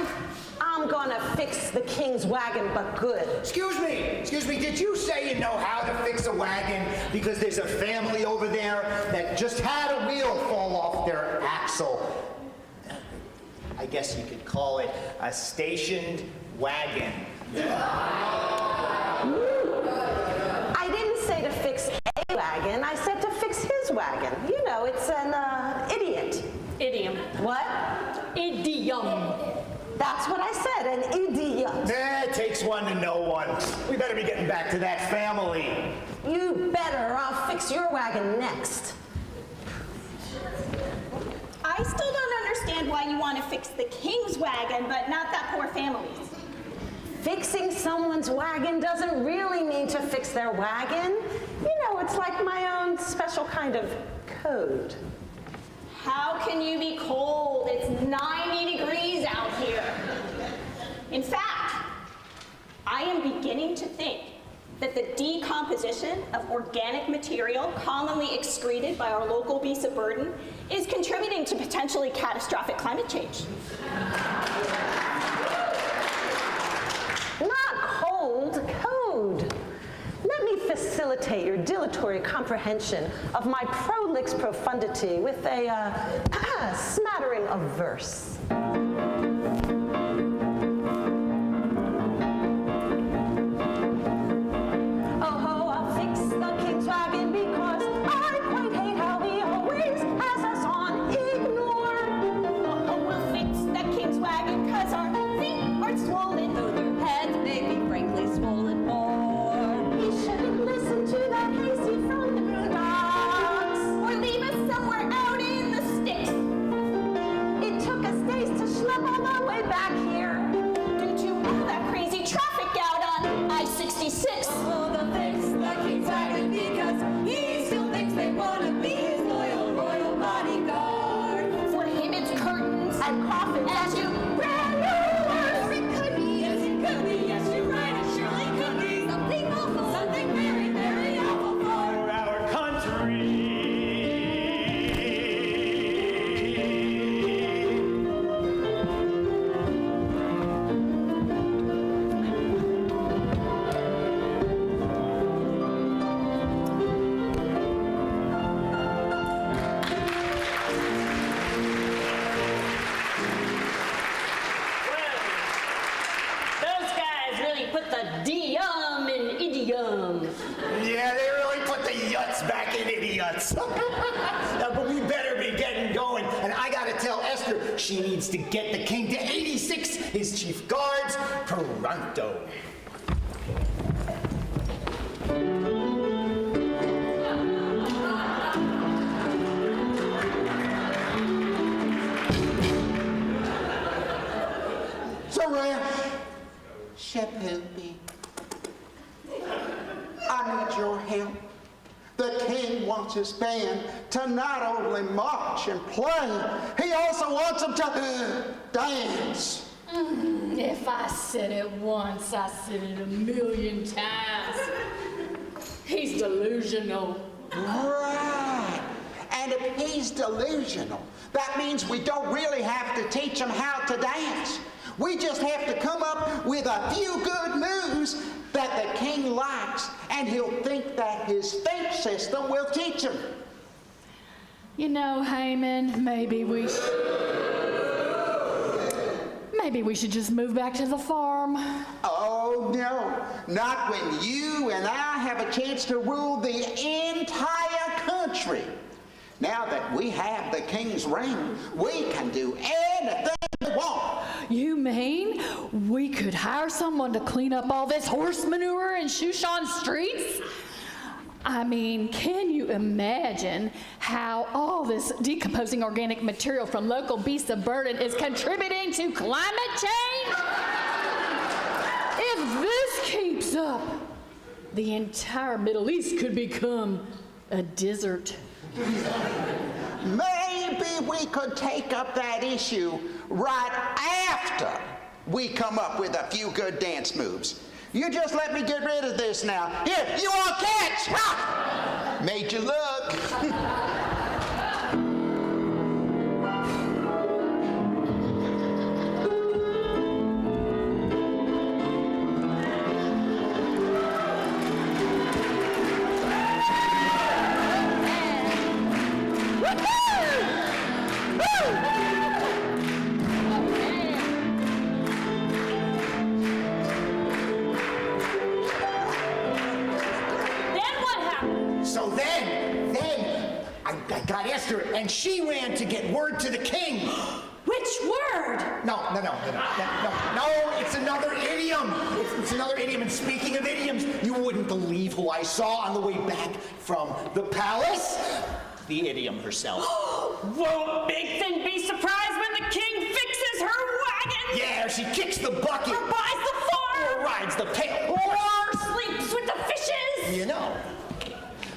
I'm gonna fix the king's wagon, but good. Excuse me, did you say you know how to fix a wagon? Because there's a family over there that just had a wheel fall off their axle. I guess you could call it a stationed wagon. I didn't say to fix a wagon, I said to fix his wagon. You know, it's an idiot. Idiom. What? Idiom. That's what I said, an idiot. It takes one to know one. We better be getting back to that family. You better, or I'll fix your wagon next. I still don't understand why you want to fix the king's wagon, but not that poor family's. Fixing someone's wagon doesn't really mean to fix their wagon. You know, it's like my own special kind of code. How can you be cold? It's 90 degrees out here. In fact, I am beginning to think that the decomposition of organic material commonly excreted by our local beasts of burden is contributing to potentially catastrophic climate change. Not cold, code. Let me facilitate your dilatory comprehension of my prolix profundity with a smattering of verse. Oh ho, I'll fix the king's wagon because I quite hate how he always has us on ignore. Oh, we'll fix the king's wagon because our feet are swollen, though their heads may be frankly swollen more. He shouldn't listen to that hayseed from the boondocks. Or leave us somewhere out in the sticks. and coffins as you brand new words. It could be, yes, it could be, yes, you're right, it surely could be something awful, something very, very awful for our country. Those guys really put the D-um in idiom. Yeah, they really put the yuts back in idiots. But we better be getting going. And I gotta tell Esther she needs to get the king to 86, his chief guards, pronto. Zeresh, Shepupi, I need your help. The king wants his band to not only march and play, he also wants them to dance. If I said it once, I said it a million times. He's delusional. Right. And if he's delusional, that means we don't really have to teach him how to dance. We just have to come up with a few good moves that the king likes, and he'll think that his think system will teach him. You know, Haman, maybe we should just move back to the farm. Oh, no. Not when you and I have a chance to rule the entire country. Now that we have the king's ring, we can do anything we want. You mean we could hire someone to clean up all this horse manure in Shushan streets? I mean, can you imagine how all this decomposing organic material from local beasts of burden is contributing to climate change? If this keeps up, the entire Middle East could become a desert. Maybe we could take up that issue right after we come up with a few good dance moves. You just let me get rid of this now. Here, you all catch! Ha! Made you look. So then, I got Esther, and she ran to get word to the king. Which word? No, it's another idiom. It's another idiom, and speaking of idioms, you wouldn't believe who I saw on the way back from the palace. The idiom herself. Won't Big Fin be surprised when the king fixes her wagon? Yeah, she kicks the bucket. Or buys the farm. Or rides the pail. Or sleeps with the fishes. You know,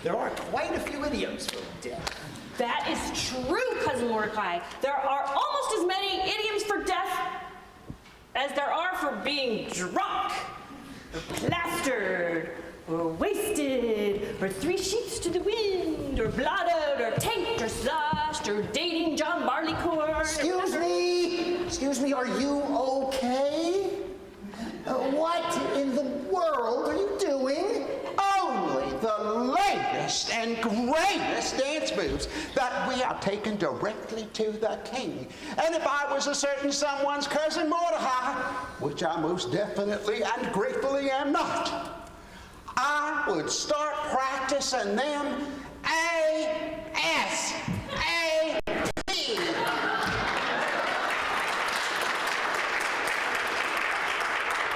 there are quite a few idioms for death. That is true, Cousin Mordecai. There are almost as many idioms for death as there are for being drunk, or plastered, or wasted, or 3 sheets to the wind, or blotted, or tanked, or sloshed, or dating John Barleycorn. Excuse me, are you okay? What in the world are you doing? Only the latest and greatest dance moves that we are taking directly to the king. And if I was a certain someone's cousin Mordecai, which I most definitely and gratefully am not, I would start practicing them ASAP.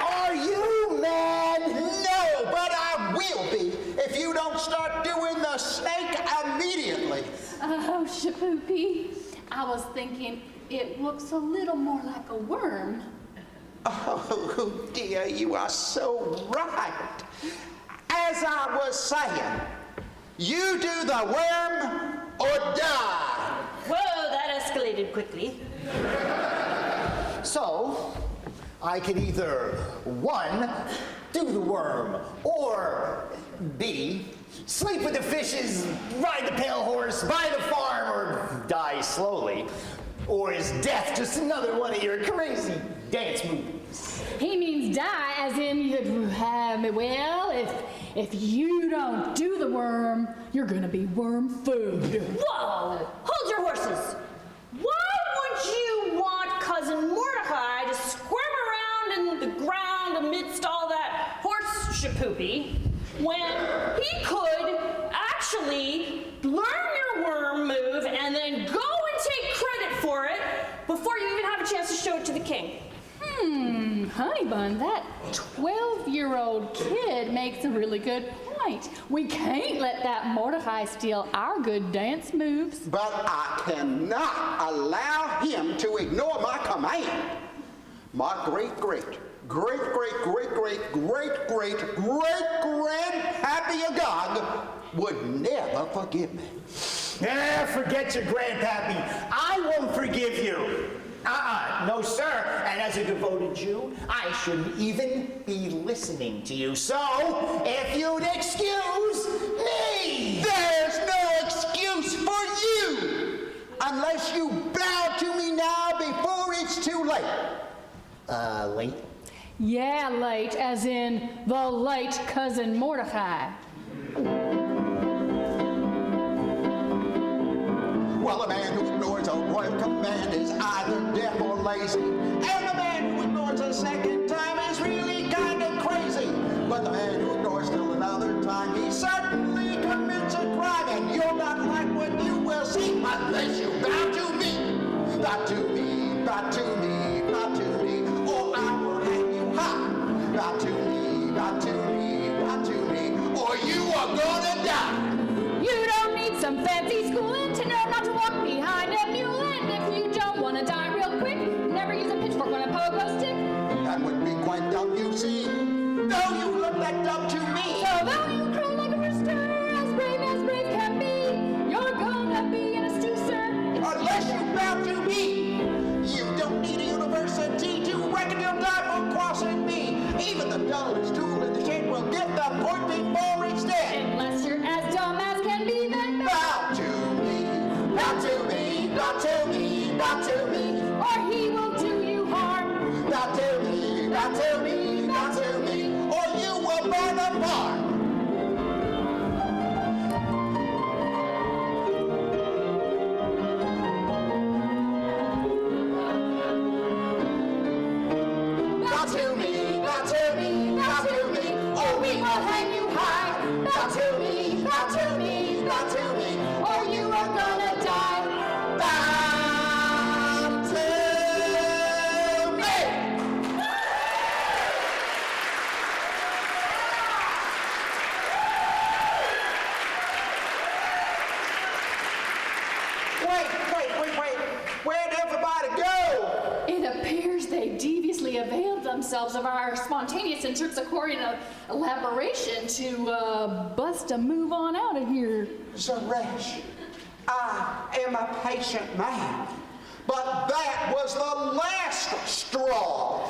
Are you mad? No, but I will be if you don't start doing the snake immediately. Oh, Shapoopy, I was thinking it looks a little more like a worm. Oh, dear, you are so right. As I was saying, you do the worm or die. Whoa, that escalated quickly. I could either, 1, do the worm, or B, sleep with the fishes, ride the pale horse, buy the farm, or die slowly. Or is death just another one of your crazy dance moves? He means die as in, well, if you don't do the worm, you're gonna be worm food. Whoa! Hold your horses! Why would you want cousin Mordecai to squirm around in the ground amidst all that horse shapoopy when he could actually learn your worm move and then go and take credit for it before you even have a chance to show it to the king? Honey bun, that 12-year-old kid makes a really good point. We can't let that Mordecai steal our good dance moves. But I cannot allow him to ignore my command. My great-great-great-great-great-great-great-great-grandpappy Agag would never forgive me. Forget your grandpappy. I won't forgive you. No, sir. And as a devoted Jew, I shouldn't even be listening to you. So, if you'd excuse me. There's no excuse for you unless you bow to me now before it's too late. Late? Yeah, late, as in the late cousin Mordecai. Well, a man who ignores a royal command is either deaf or lazy. And the man who ignores a second time is really kind of crazy. But the man who ignores still another time, he certainly commits a crime. And you'll not like what you will see unless you bow to me. Bow to me, bow to me, bow to me, or I will hang you high. Bow to me, bow to me, bow to me, or you are gonna die. You don't need some fancy schooling to know not to walk behind a mule. And if you don't want to die real quick, never use a pitchfork on a pogo stick. That would be quite dumb, you see. No, you look that dumb to me. So though you crow like a rooster, as brave can be, you're gonna be in a stew, sir. Unless you bow to me. You don't need a university to reckon you'll die for crossing me. Even the dullest tool in the shed will get the point before it's dead. Unless you're as dumb as can be, then bow to me, bow to me, bow to me, bow to me, or he will do you harm. Bow to me, bow to me, bow to me, or you will burn apart. Bow to me, bow to me, bow to me, or we will hang you high. Bow to me, bow to me, bow to me, or you are gonna die. Bow to me. Wait. Where'd everybody go? It appears they deviously availed themselves of our spontaneous and terpsichorean elaboration to bust a move on out of here. Zeresh, I am a patient man, but that was the last straw.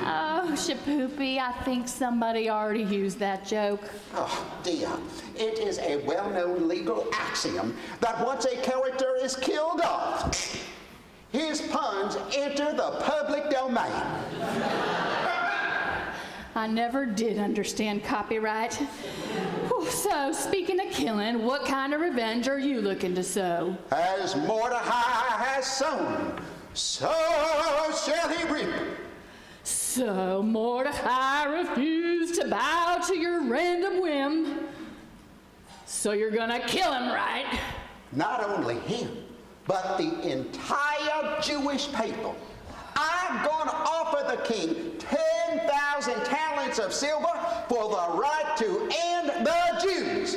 Oh, Shapoopy, I think somebody already used that joke. Oh, dear. It is a well-known legal axiom that once a character is killed off, his puns enter the public domain. I never did understand copyright. So, speaking of killing, what kind of revenge are you looking to sow? As Mordecai has sown, so shall he reap. So Mordecai refused to bow to your random whim. So you're gonna kill him, right? Not only him, but the entire Jewish people. I'm gonna offer the king 10,000 talents of silver for the right to end the Jews.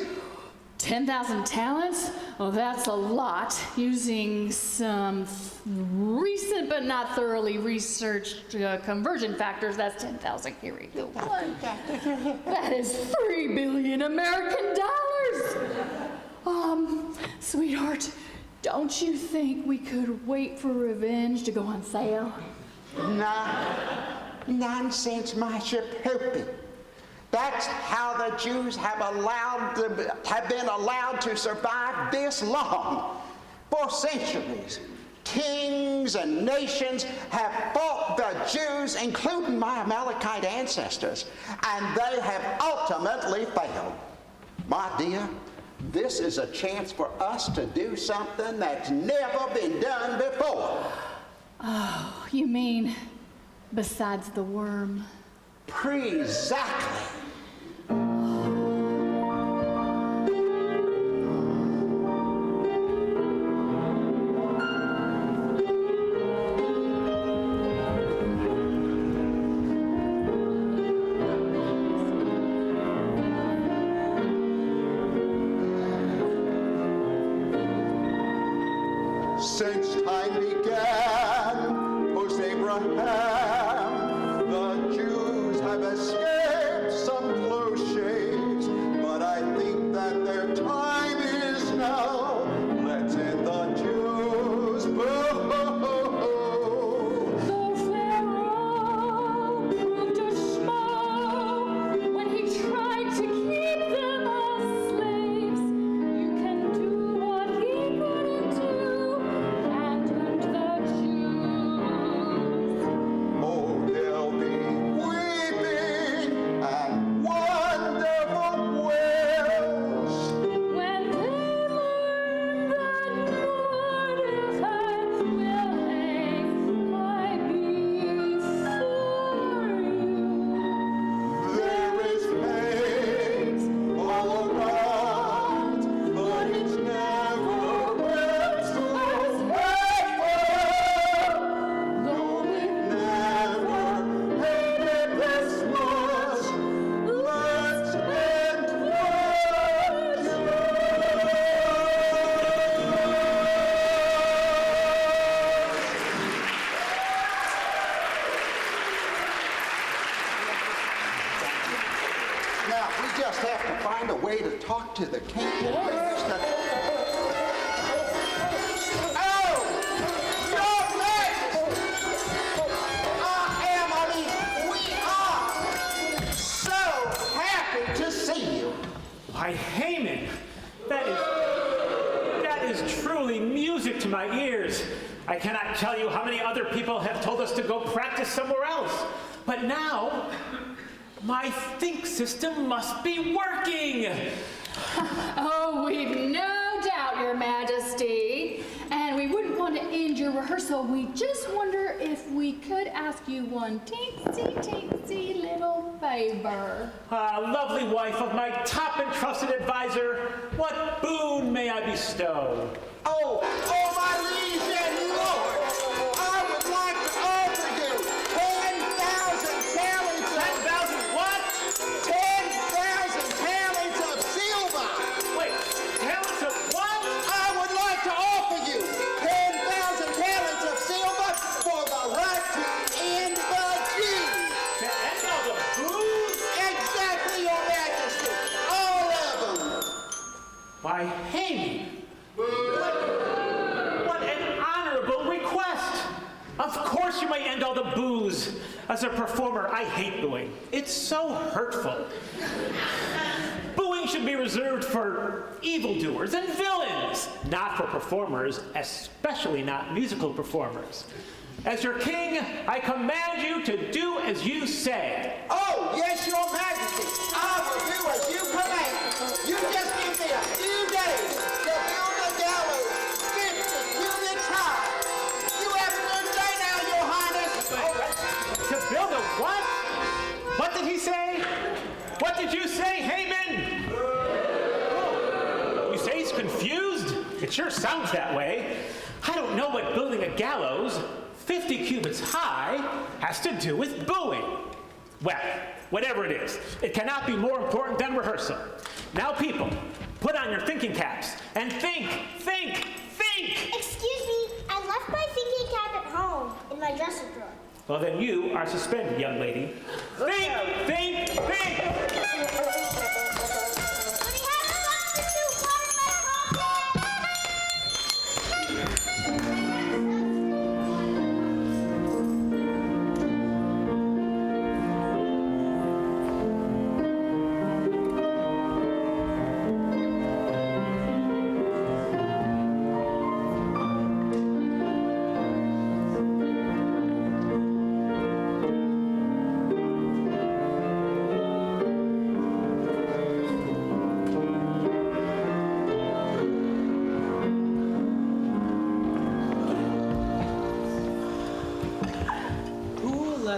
10,000 talents? Well, that's a lot. Using some recent but not thoroughly researched conversion factors, that's 10,000. Here we go. That is 3 billion American dollars. Sweetheart, Don't you think we could wait for revenge to go on sale? Nonsense, Masha Poopy. That's how the Jews have been allowed to survive this long. For centuries, kings and nations have fought the Jews, including my Amalekite ancestors, and they have ultimately failed. My dear, this is a chance for us to do something that's never been done before. Oh, you mean besides the worm? Exactly. Since time began, post Abraham, the Jews have escaped some close shaves, but I think that their time is now. Let's end the Jews. Though Pharaoh proved a schmo when he tried to keep them as slaves, you can do what he couldn't do and end the Jews. Oh, there'll be weeping and wonderful wails. When they learn that Mordecai will hang my before you. There is pain all around, but it's never been so painful. Though we've never hated this much, let's end the Now, we just have to find a way to talk to the king. Oh, Your Majesty! We are so happy to see you. Why, Haman, that is truly music to my ears. I cannot tell you how many other people have told us to go practice somewhere else. But now, my think system must be working. Oh, we've no doubt, Your Majesty. And we wouldn't want to end your rehearsal. We just wonder if we could ask you one teensy little favor. Lovely wife of my top and trusted advisor, what boon may I bestow? Oh, my liege and lord, I would like to offer you 10,000 talents of... 10,000 what? 10,000 talents of silver. Wait, talents of what? I would like to offer you 10,000 talents of silver for the right to end the Jews. To end all the booze? Exactly, Your Majesty. All of them. Why, Haman, what an honorable request. Of course you may end all the booze. As a performer, I hate booing. It's so hurtful. Booing should be reserved for evildoers and villains, not for performers, especially not musical performers. As your king, I command you to do as you say. Oh, yes, Your Majesty. I will do as you command. You just give me a few days to build a gallows 50 units high. You have a good day now, Your Highness. To build a what? What did he say? What did you say, Haman? Oh, you say he's confused? It sure sounds that way. I don't know what building a gallows 50 cubits high has to do with booing. Well, whatever it is, it cannot be more important than rehearsal. Now, people, put on your thinking caps and think. Excuse me, I left my thinking cap at home in my dresser drawer. Well, then you are suspended, young lady. Think!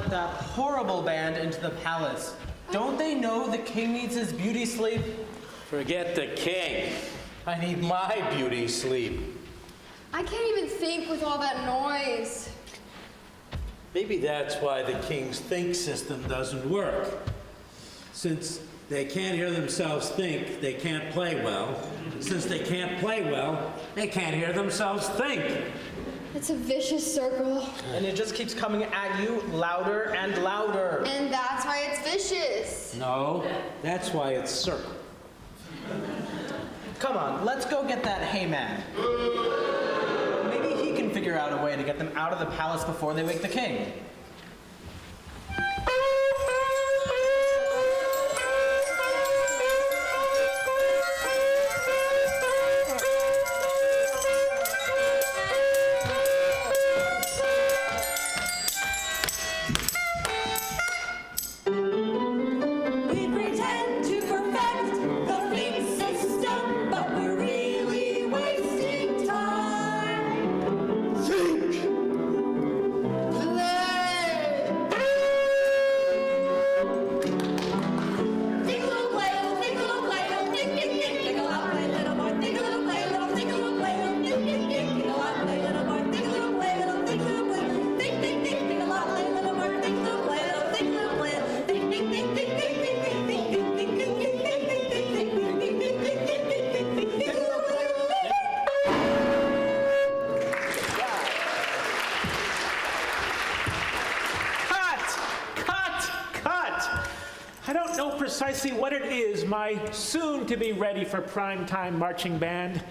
let that horrible band into the palace. Don't they know the king needs his beauty sleep? Forget the king. I need my beauty sleep. I can't even think with all that noise. Maybe that's why the king's think system doesn't work. Since they can't hear themselves think, they can't play well. Since they can't play well, they can't hear themselves think. It's a vicious circle. And it just keeps coming at you louder and louder. And that's why it's vicious. No, that's why it's circle. Come on, let's go get that hay man. Maybe he can figure out a way to get them out of the palace before they wake the king. Precisely what it is, my soon-to-be ready for prime-time marching band.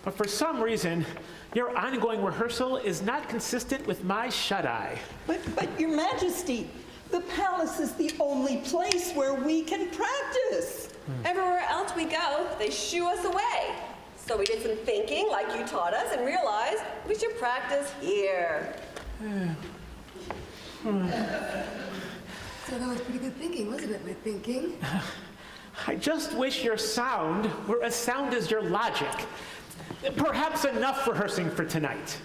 But for some reason, your ongoing rehearsal is not consistent with my shut-eye. But Your Majesty, the palace is the only place where we can practice. Everywhere else we go, they shoo us away. So we did some thinking, like you taught us, and realized we should practice here. So that was pretty good thinking, wasn't it, my thinking? I just wish your sound were as sound as your logic. Perhaps enough rehearsing for tonight.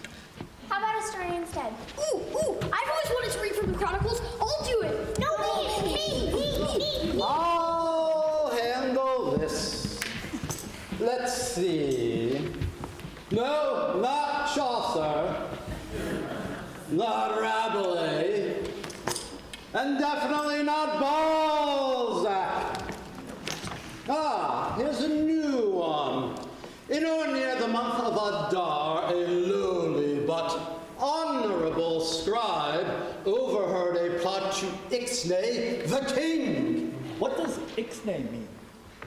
How about a story instead? Ooh, I've always wanted to read from the Chronicles. I'll do it. No, me. I'll handle this. Let's see. No, not Chaucer. Not Rabelais. And definitely not Balzac. Here's a new one. In or near the month of Adar, a lowly but honorable scribe overheard a plot to Ixnay, the king. What does Ixnay mean?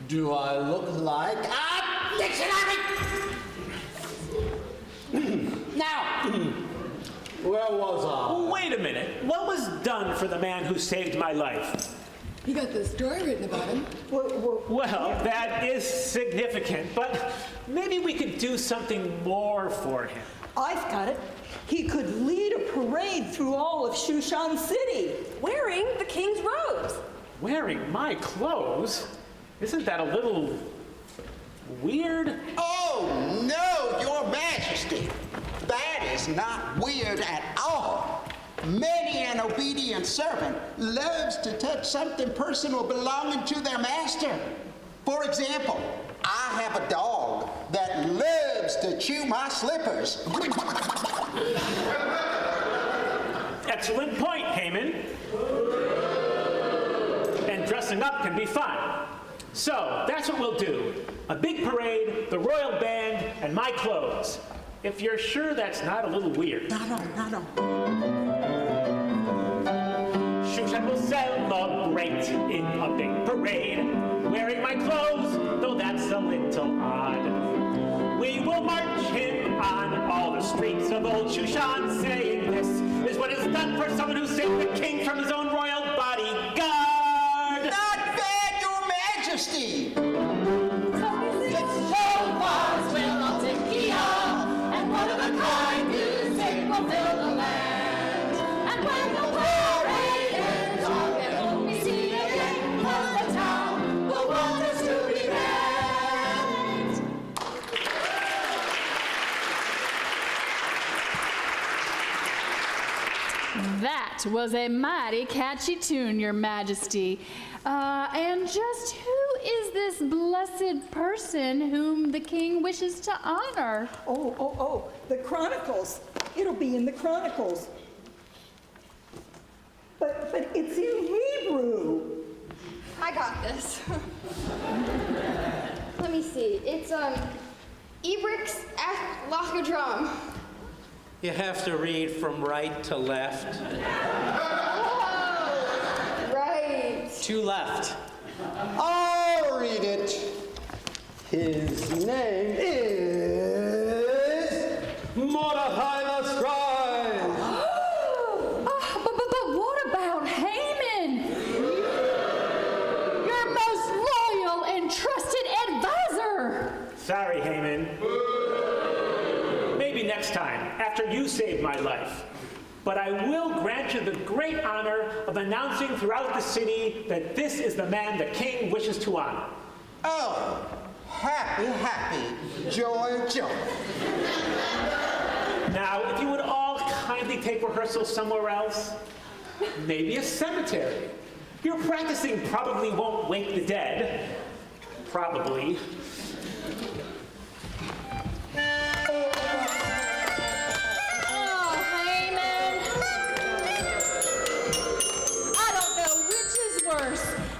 Do I look like a dictionary? Now, where was I? Wait a minute. What was done for the man who saved my life? You got the story written about him. Well, that is significant, but maybe we could do something more for him. I've got it. He could lead a parade through all of Shushan City. Wearing the king's robes. Wearing my clothes? Isn't that a little weird? Oh, no, Your Majesty. That is not weird at all. Many an obedient servant loves to touch something personal belonging to their master. For example, I have a dog that loves to chew my slippers. Excellent point, Haman. And dressing up can be fun. So, that's what we'll do. A big parade, the royal band, and my clothes. If you're sure that's not a little weird. No. Shushan will celebrate in a big parade, wearing my clothes, though that's a little odd. We will march him on all the streets of old Shushan, saying this is what is done for someone who saved the king from his own royal bodyguard. Not bad, Your Majesty. One of a kind music will fill the land. And when the parade ends, all get home we see again, 'cause the town will want us to be grand. That was a mighty catchy tune, Your Majesty. And just who is this blessed person whom the king wishes to honor? Oh, the Chronicles. It'll be in the Chronicles. But it's in Hebrew. I got this. Let me see. It's Ibrix Ech Lachadram. You have to read from right to left. Oh, right. To left. I'll read it. His name is Mordechai the Scribe. But what about Haman? Your most loyal and trusted advisor. Sorry, Haman. Maybe next time, after you saved my life. But I will grant you the great honor of announcing throughout the city that this is the man the king wishes to honor. Oh, happy, joy. Now, if you would all kindly take rehearsal somewhere else, maybe a cemetery. Your practicing probably won't wake the dead. Probably.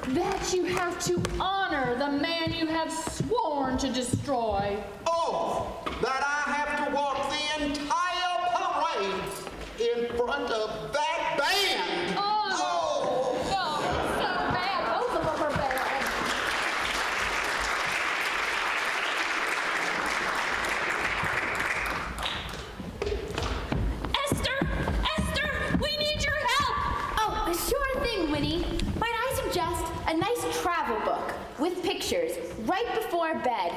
That you have to honor the man you have sworn to destroy. Oh, that I have to walk the entire parade in front of that band. Oh, no, so bad. Both of them are bad. Esther, we need your help. Oh, sure thing, Winnie. Might I suggest a nice travel book with pictures right before bed?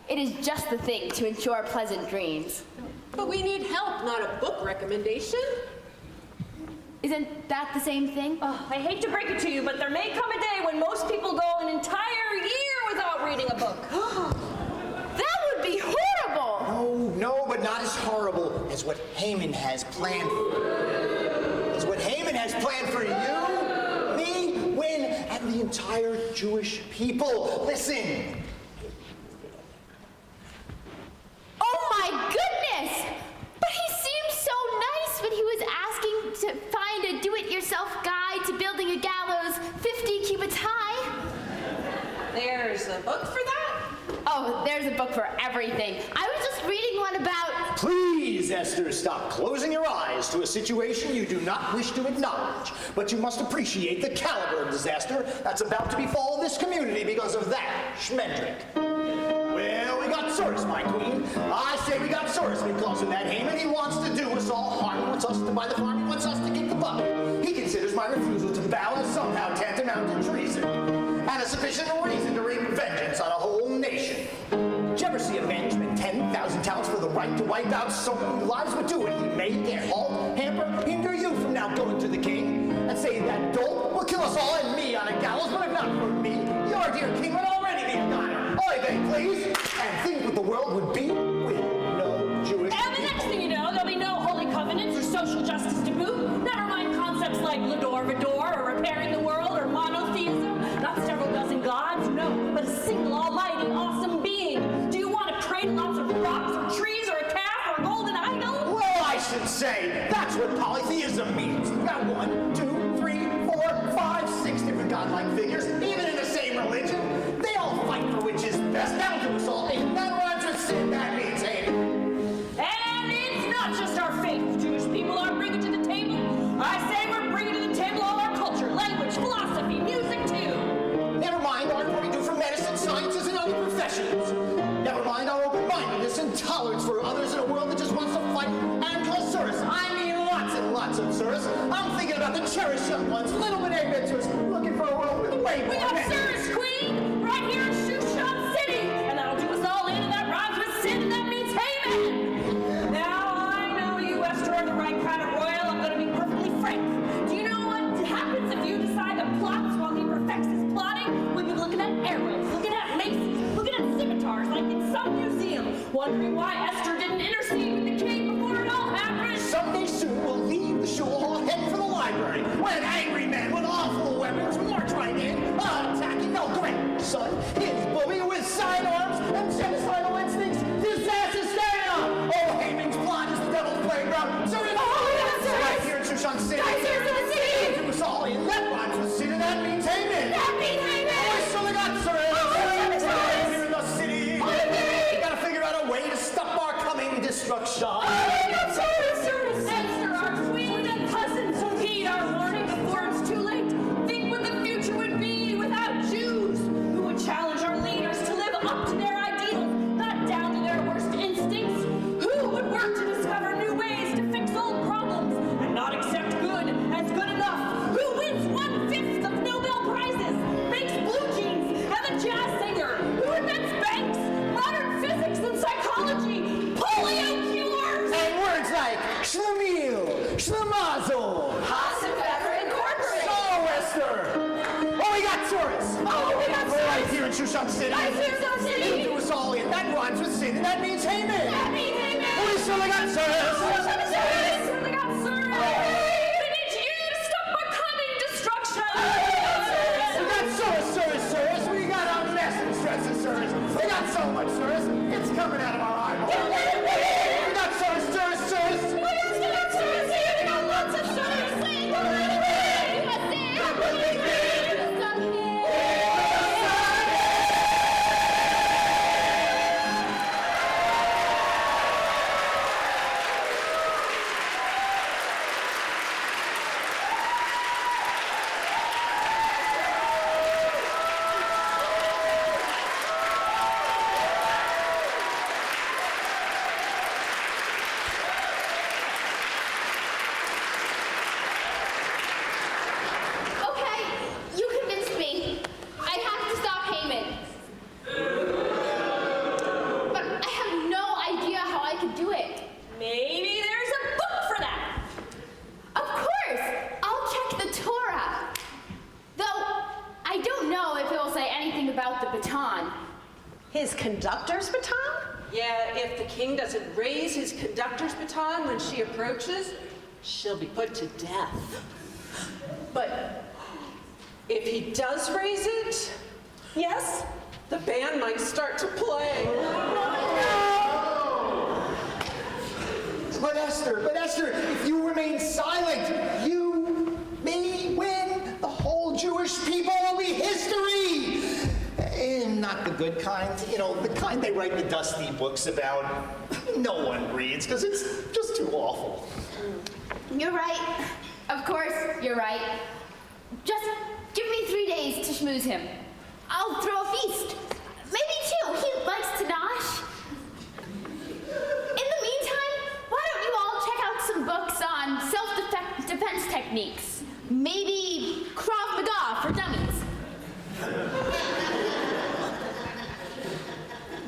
It is just the thing to ensure pleasant dreams. But we need help, not a book recommendation. Isn't that the same thing? Oh, I hate to break it to you, but there may come a day when most people go an entire year without reading a book. That would be horrible! No, but not as horrible as what Haman has planned for. As what Haman has planned for you, me, Win, and the entire Jewish people. Listen. Oh my goodness! But he seemed so nice when he was asking to find a do-it-yourself guide to building a gallows 50 cubits high. There's a book for that? Oh, there's a book for everything. I was just reading one about... Please, Esther, stop closing your eyes to a situation you do not wish to acknowledge. But you must appreciate the caliber of disaster that's about to befall this community because of that schmendrick. Well, we got Source, my queen. I say we got Source because of that Haman. He wants to do us all harm. He wants us to buy the farm. He wants us to get the bucket. He considers my refusal to bow as somehow tantamount to treason. And a sufficient reason to wreak vengeance on a whole nation. Did you ever see a man spend 10,000 talents for the right to wipe out so many lives? But do what he may, he can't halt, hamper, hinder you from now going to the king and say that dolt will kill us all and me on a gallows, but if not for me, your dear king would already be a goner. Oy vey, please, and think what the world would be with no Jewish And the next thing you know, there'll be no holy covenants or social justice to boot. Never mind concepts like Lador Vador or repairing the world or monotheism. Not several dozen gods, no, but a single almighty awesome being. Do you want to pray to lots of rocks or trees or a calf or a golden idol? Well, I should say, that's what polytheism means. You've got 1, 2, 3, 4, 5, 6 different godlike figures, even in the same religion. They all fight for which is best. That'll do us all. If that rhymes with sin, that means Haman. And it's not just our faith Jewish people are bringing to the table. I say we're bringing to the table all our culture, language, philosophy, music too. Never mind art, what we do for medicine, sciences, and other professions. Never mind our open-mindedness and tolerance for others in a world that just wants to fight and cause service. I mean lots and lots of service. I'm thinking about the cherished young ones, little bit adventurous, looking for a world with way more We got men. service, queen, right here in Shushan City. And that'll do us all in, and that rhymes with sin, and that means Haman. Now, I know you, Esther, are the right kind of royal. I'm going to be perfectly frank. Do you know what happens if you decide to plot while he perfects his plotting? We'll be looking at arrows, looking at maces, looking at scimitars like in some museum, wondering why Esther didn't intercede with the king before it all happened. Someday soon we'll leave the shore, head library, when angry men with awful weapons march right in, attacking no great son, his bully with sidearms and genocidal instincts, disaster standing up. Oh, Haman's plot is the devil's playground. So it right here in Shushan City. Guys, here's the city. It was all in that rhymes with sin, and that means Haman. That means Haman. Oh, I surely got right here in the city. We gotta figure out a way to stop our coming destruction. Esther, our queen and cousins who heed our warning before it's too late. Think what the future would be without Jews who would challenge our leaders to live up to their ideals, not down to their worst instincts. Who would work to discover new ways to fix old problems and not accept good as good enough? Who wins 1/5 of Nobel Prizes, makes blue jeans, and the jazz singer? Who invents banks, modern physics and psychology, polio cures? And words like Shlemiel, Shlemazel, Haas and Pfeffer Incorporated. So, Esther. Oh, we got tourists. We're right here in Shushan City. Right here in Shushan City. Do us all in. That rhymes with sin, and that means Haman. That means Haman. Oh, we surely got tourists. We got Sir. We need you to stop our coming destruction. We got sirs. We got our mess and stresses, sirs. We got so much, sirs. It's coming out of our eyeballs. We got sirs. We got lots of sirs. Okay, you convinced me. I have to stop Haman. But I have no idea how I could do it. Maybe there's a book for that. Of course, I'll check the Torah. Though, I don't know if it will say anything about the baton. His conductor's baton? Yeah, if the king doesn't raise his conductor's baton when she approaches, she'll be put to death. But if he does raise it, yes, the band might start to play. But Esther, if you remain silent, you may win. The whole Jewish people will be history. And not the good kind, the kind they write the dusty books about. No one reads, because it's just too awful. You're right. Of course, you're right. Just give me 3 days to schmooze him. I'll throw a feast. Maybe 2. He likes to nosh. In the meantime, why don't you all check out some books on self-defense techniques? Maybe Krav Maga for dummies.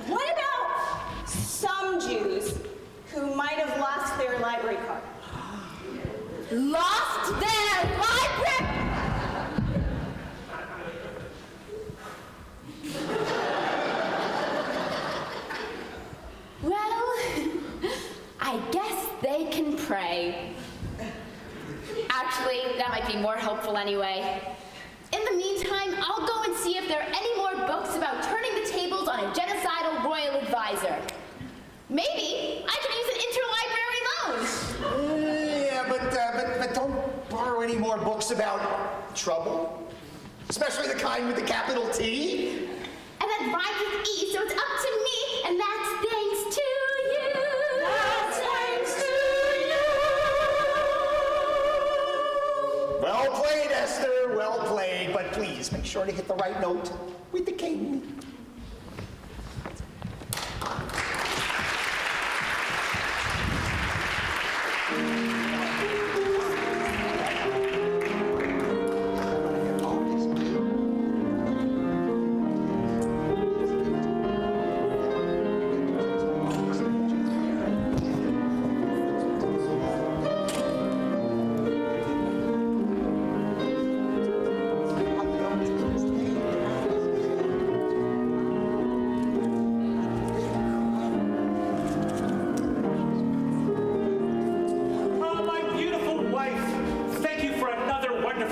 What about some Jews who might have lost their library card? Lost their library? Well, I guess they can pray. Actually, that might be more helpful anyway. In the meantime, I'll go and see if there are any more books about turning the tables on a genocidal royal advisor. Maybe I can use an interlibrary loan. Yeah, but don't borrow any more books about trouble. Especially the kind with the capital T. And that rhymes with E, so it's up to me, and that's thanks to you. That's thanks to you. Well played, Esther, well played. But please, make sure to hit the right note with the king.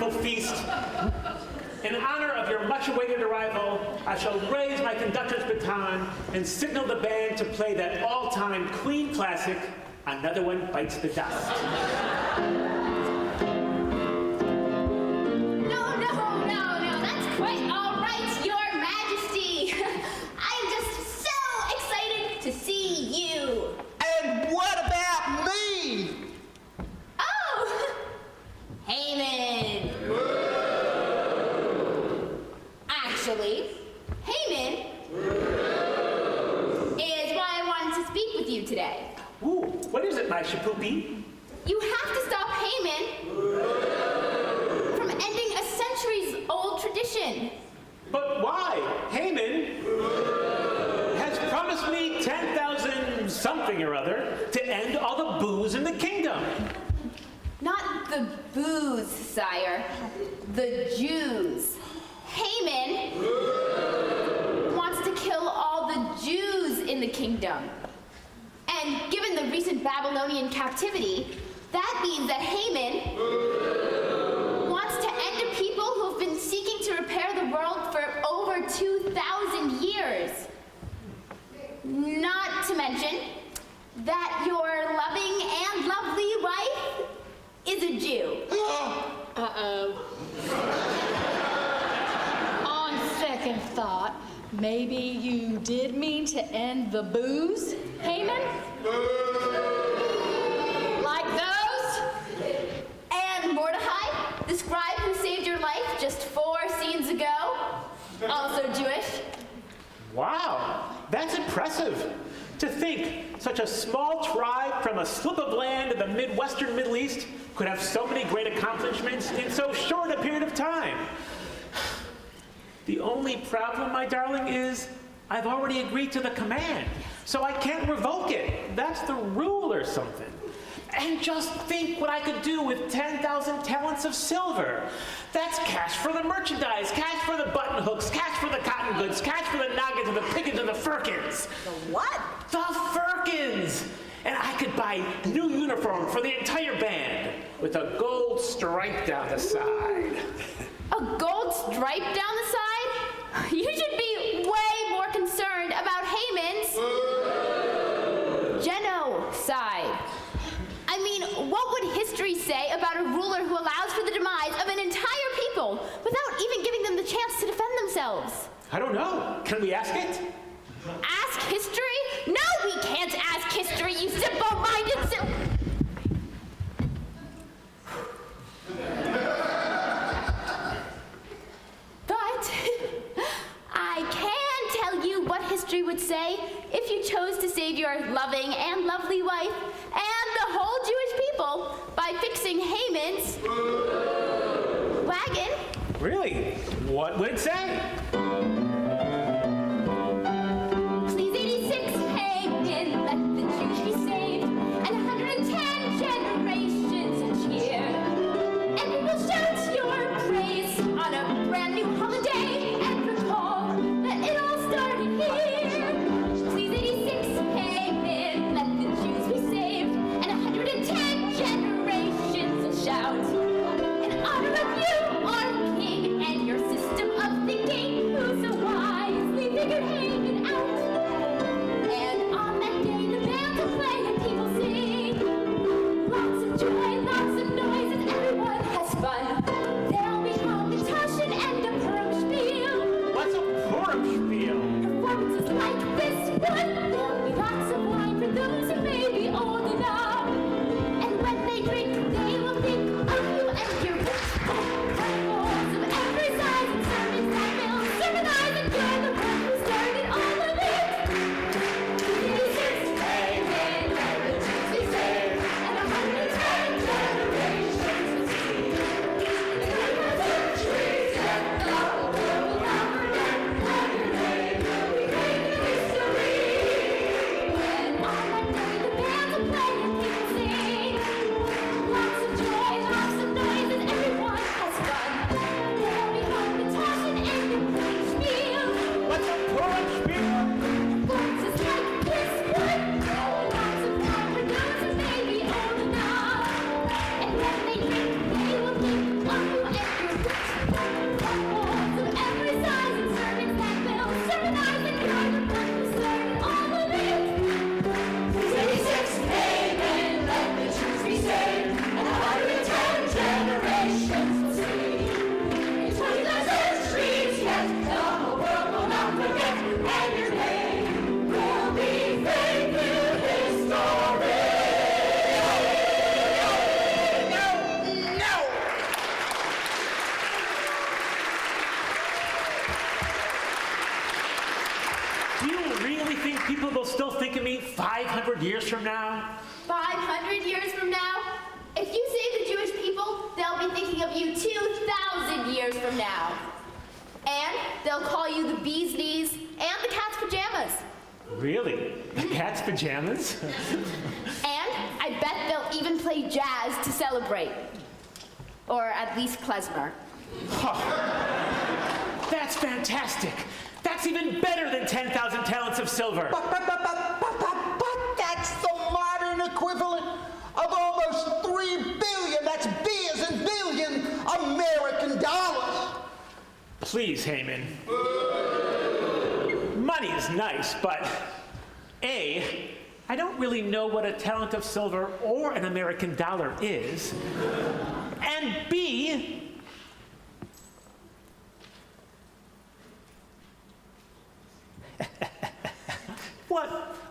wonderful feast. In honor of your much-awaited arrival, I shall raise my conductor's baton and signal the band to play that all-time Queen classic, Another One Bites the Dust. No, that's quite all right, Your Majesty. I'm just so excited to see you. And what about me? Oh, Haman. Actually, Haman is why I wanted to speak with you today. Ooh, what is it, my shapoopy? You have to stop Haman from ending a centuries-old tradition. But why? Haman has promised me 10,000 something or other to end all the booze in the kingdom. Not the booze, sire. The Jews. Haman wants to kill all the Jews in the kingdom. And given the recent Babylonian captivity, that means that Haman wants to end a people who've been seeking to repair the world for over 2,000 years. Not to mention that your loving and lovely wife is a Jew. On second thought, maybe you did mean to end the booze, Haman? Like those? And Mordecai, the scribe who saved your life just 4 scenes ago, also Jewish. Wow, that's impressive. To think such a small tribe from a slip of land in the Midwestern Middle East could have so many great accomplishments in so short a period of time. The only problem, my darling, is I've already agreed to the command, so I can't revoke it. That's the rule or something. And just think what I could do with 10,000 talents of silver. That's cash for the merchandise, cash for the button hooks, cash for the cotton goods, cash for the noggins and the pickings and the firkins. The what? The firkins! And I could buy new uniform for the entire band with a gold stripe down the side. A gold stripe down the side? You should be way more concerned about Haman's genocide. I mean, what would history say about a ruler who allows for the demise of an entire people without even giving them the chance to defend themselves? I don't know. Can we ask it? Ask history? No, we can't ask history, you simple-minded But I can tell you what history would say if you chose to save your loving and lovely wife and the whole Jewish people by fixing Haman's wagon. Really? What would it say? Please 86, Haman, let the Jews be saved, and 110 generations cheer. And we will shout your praise on a brand new holiday and recall that it all started here. Please 86, Haman, let the Jews be saved, and 110 generations will shout. In honor of you, our king, and your system of thinking, who's so wise. 500 years from now? 500 years from now? If you save the Jewish people, they'll be thinking of you 2,000 years from now. And they'll call you the bee's knees and the cat's pajamas. Really? The cat's pajamas? And I bet they'll even play jazz to celebrate. Or at least klezmer. Oh, that's fantastic. That's even better than 10,000 talents of silver. But that's the modern equivalent of almost 3 billion, that's B as in billion, American dollars. Please, Haman. Money is nice, but A, I don't really know what a talent of silver or an American dollar is. And B,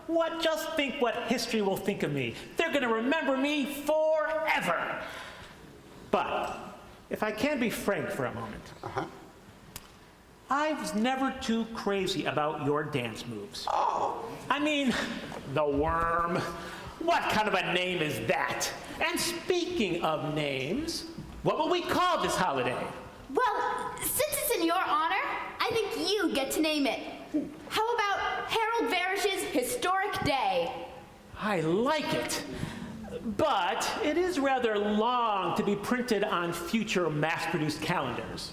What? Just think what history will think of me. They're going to remember me forever. But if I can be frank for a moment, I was never too crazy about your dance moves. I mean, the worm. What kind of a name is that? And speaking of names, what will we call this holiday? Well, since it's in your honor, I think you get to name it. How about Haroldverosh's Historic Day? I like it. But it is rather long to be printed on future mass-produced calendars.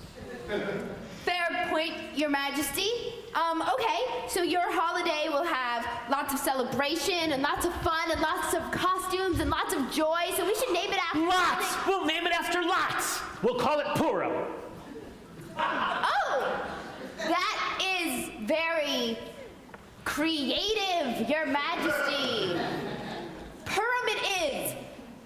Fair point, Your Majesty. Okay, so your holiday will have lots of celebration and lots of fun and lots of costumes and lots of joy, so we should name it after... Lots! We'll name it after lots! We'll call it Purim. Oh! That is very creative, Your Majesty. Purim it is.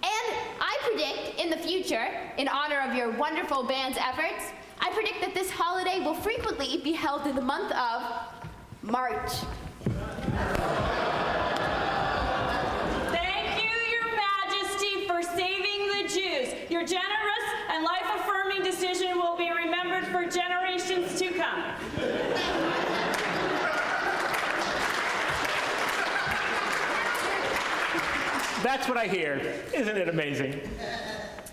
And I predict in the future, in honor of your wonderful band's efforts, I predict that this holiday will frequently be held in the month of March. Thank you, Your Majesty, for saving the Jews. Your generous and life-affirming decision will be remembered for generations to come. That's what I hear. Isn't it amazing?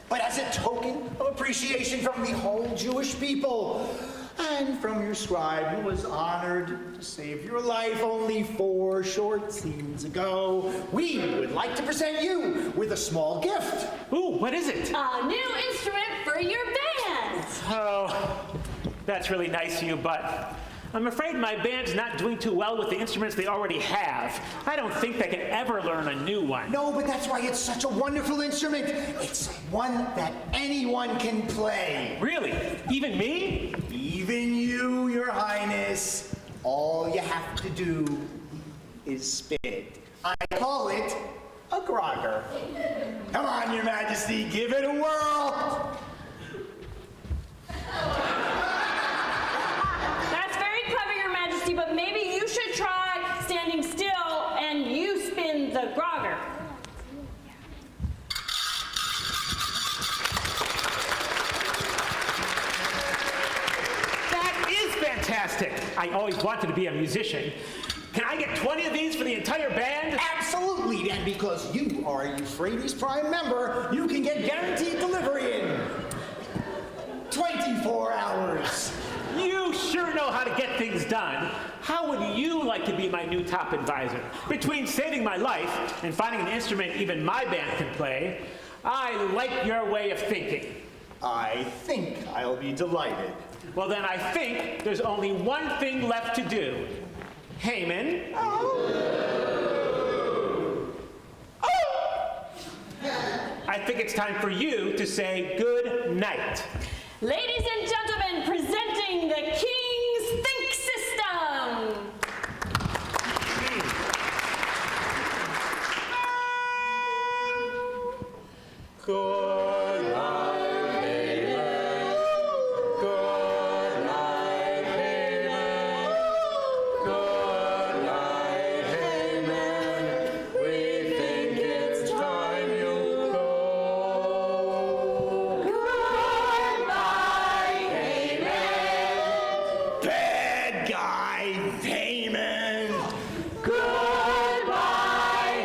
But as a token of appreciation from the whole Jewish people, and from your scribe who was honored to save your life only 4 short seasons ago, we would like to present you with a small gift. Ooh, what is it? A new instrument for your band. Oh, that's really nice of you, but I'm afraid my band's not doing too well with the instruments they already have. I don't think they can ever learn a new one. No, but that's why it's such a wonderful instrument. It's one that anyone can play. Really? Even me? Even you, Your Highness. All you have to do is spit. I call it a grogger. Come on, Your Majesty, give it a whirl. But maybe you should try standing still and you spin the grogger. That is fantastic. I always wanted to be a musician. Can I get 20 of these for the entire band? Absolutely, and because you are a Euphrates Prime member, you can get guaranteed delivery in 24 hours. You sure know how to get things done. How would you like to be my new top advisor? Between saving my life and finding an instrument even my band can play, I like your way of thinking. I think I'll be delighted. Well, then I think there's only one thing left to do. Haman. I think it's time for you to say good night. Ladies and gentlemen, presenting the King's Think System. Good night, Haman. Good night, Haman. Good night, Haman. We think it's time you go. Bad guy, Haman. Goodbye,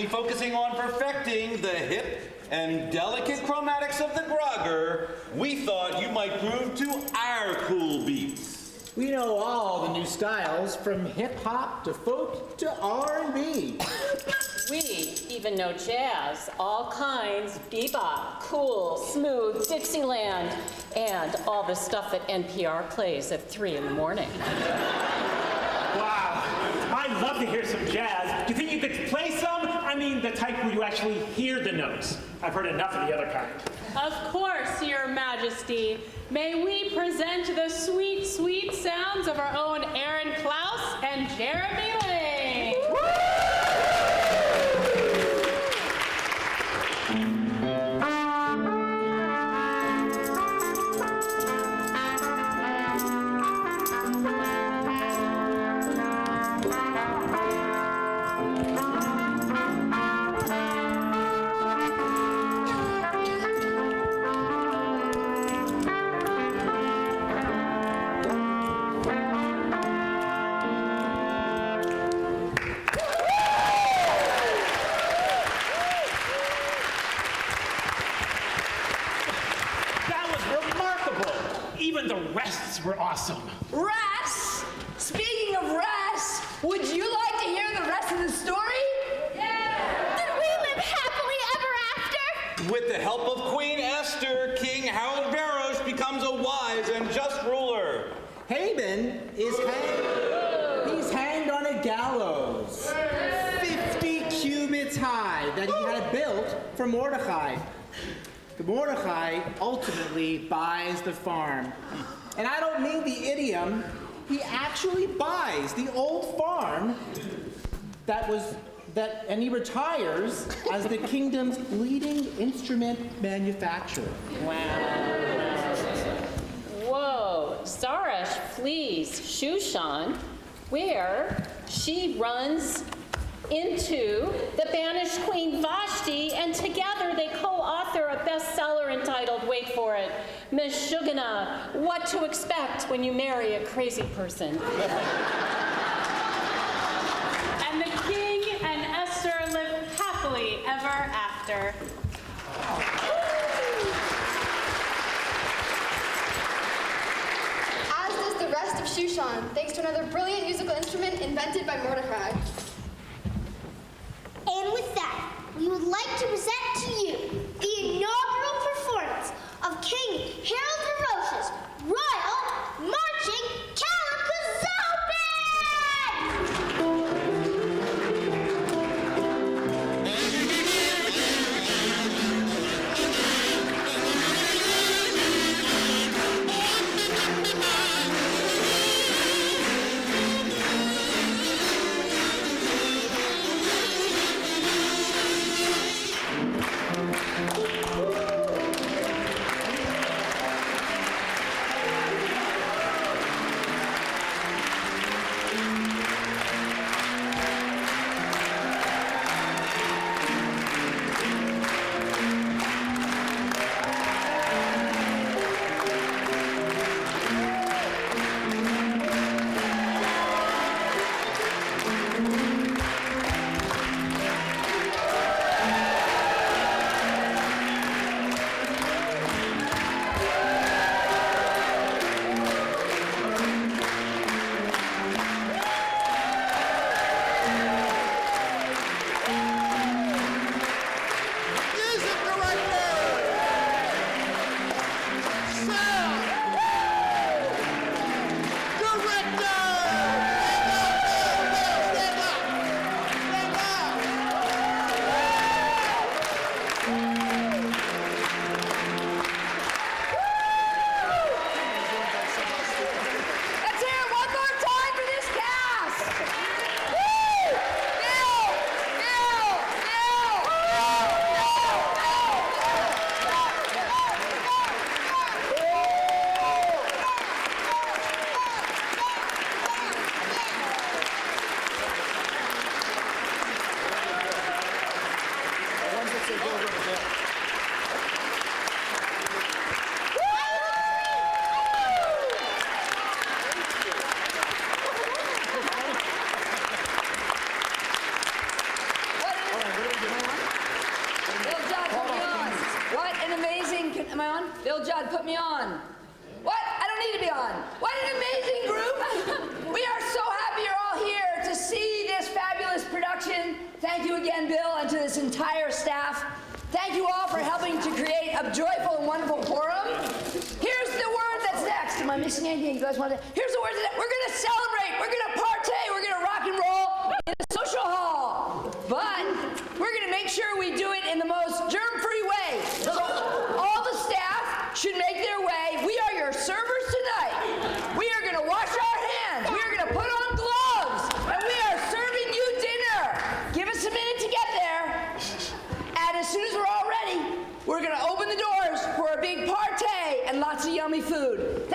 be focusing on perfecting the hip and delicate chromatics of the grogger, we thought you might prove to our cool beats. We know all the new styles, from hip-hop to folk to R&B. We even know jazz, all kinds, bebop, cool, smooth, Dixieland, and all the stuff that NPR plays at 3 in the morning. Wow, I'd love to hear some jazz. Do you think you could play some? I mean, the type where you actually hear the notes. I've heard enough of the other kind. Of course, Your Majesty. May we present the sweet, sweet sounds of our own Aaron Klaus and Jeremy Lane. Were awesome. Rats? Speaking of rats, would you like to hear the rest of the story? Yeah! Did we live happily ever after? With the help of Queen Esther, King Haroldverosh becomes a wise and just ruler. Haman is hanged. He's hanged on a gallows, 50 cubits high, that he had built for Mordecai. The Mordecai ultimately buys the farm. And I don't mean the idiom, he actually buys the old farm and he retires as the kingdom's leading instrument manufacturer. Wow. Whoa, Zarash flees Shushan, where she runs into the banished Queen Vashti, and together they co-author a bestseller entitled, wait for it, Meshugana, What to Expect When You Marry a Crazy Person. And the king and Esther live happily ever after. As does the rest of Shushan, thanks to another brilliant musical instrument invented by Mordecai. And with that, we would like to present to you the inaugural performance of King Haroldverosh's Royal Marching Am I on? Bill Judd put me on. What? I don't need to be on. What an amazing group. We are so happy you're all here to see this fabulous production. Thank you again, Bill, and to this entire staff. Thank you all for helping to create a joyful and wonderful Purim. Here's the word that's next. Am I missing anything you guys want to? Here's the word that's next. We're going to celebrate. We're going to partay. We're going to rock and roll in a social hall. But we're going to make sure we do it in the most germ-free way. So all the staff should make their way. We are your servers tonight. We are going to wash our hands. We are going to put on gloves. And we are serving you dinner. Give us a minute to get there. And as soon as we're all ready, we're going to open the doors for a big partay and lots of yummy food.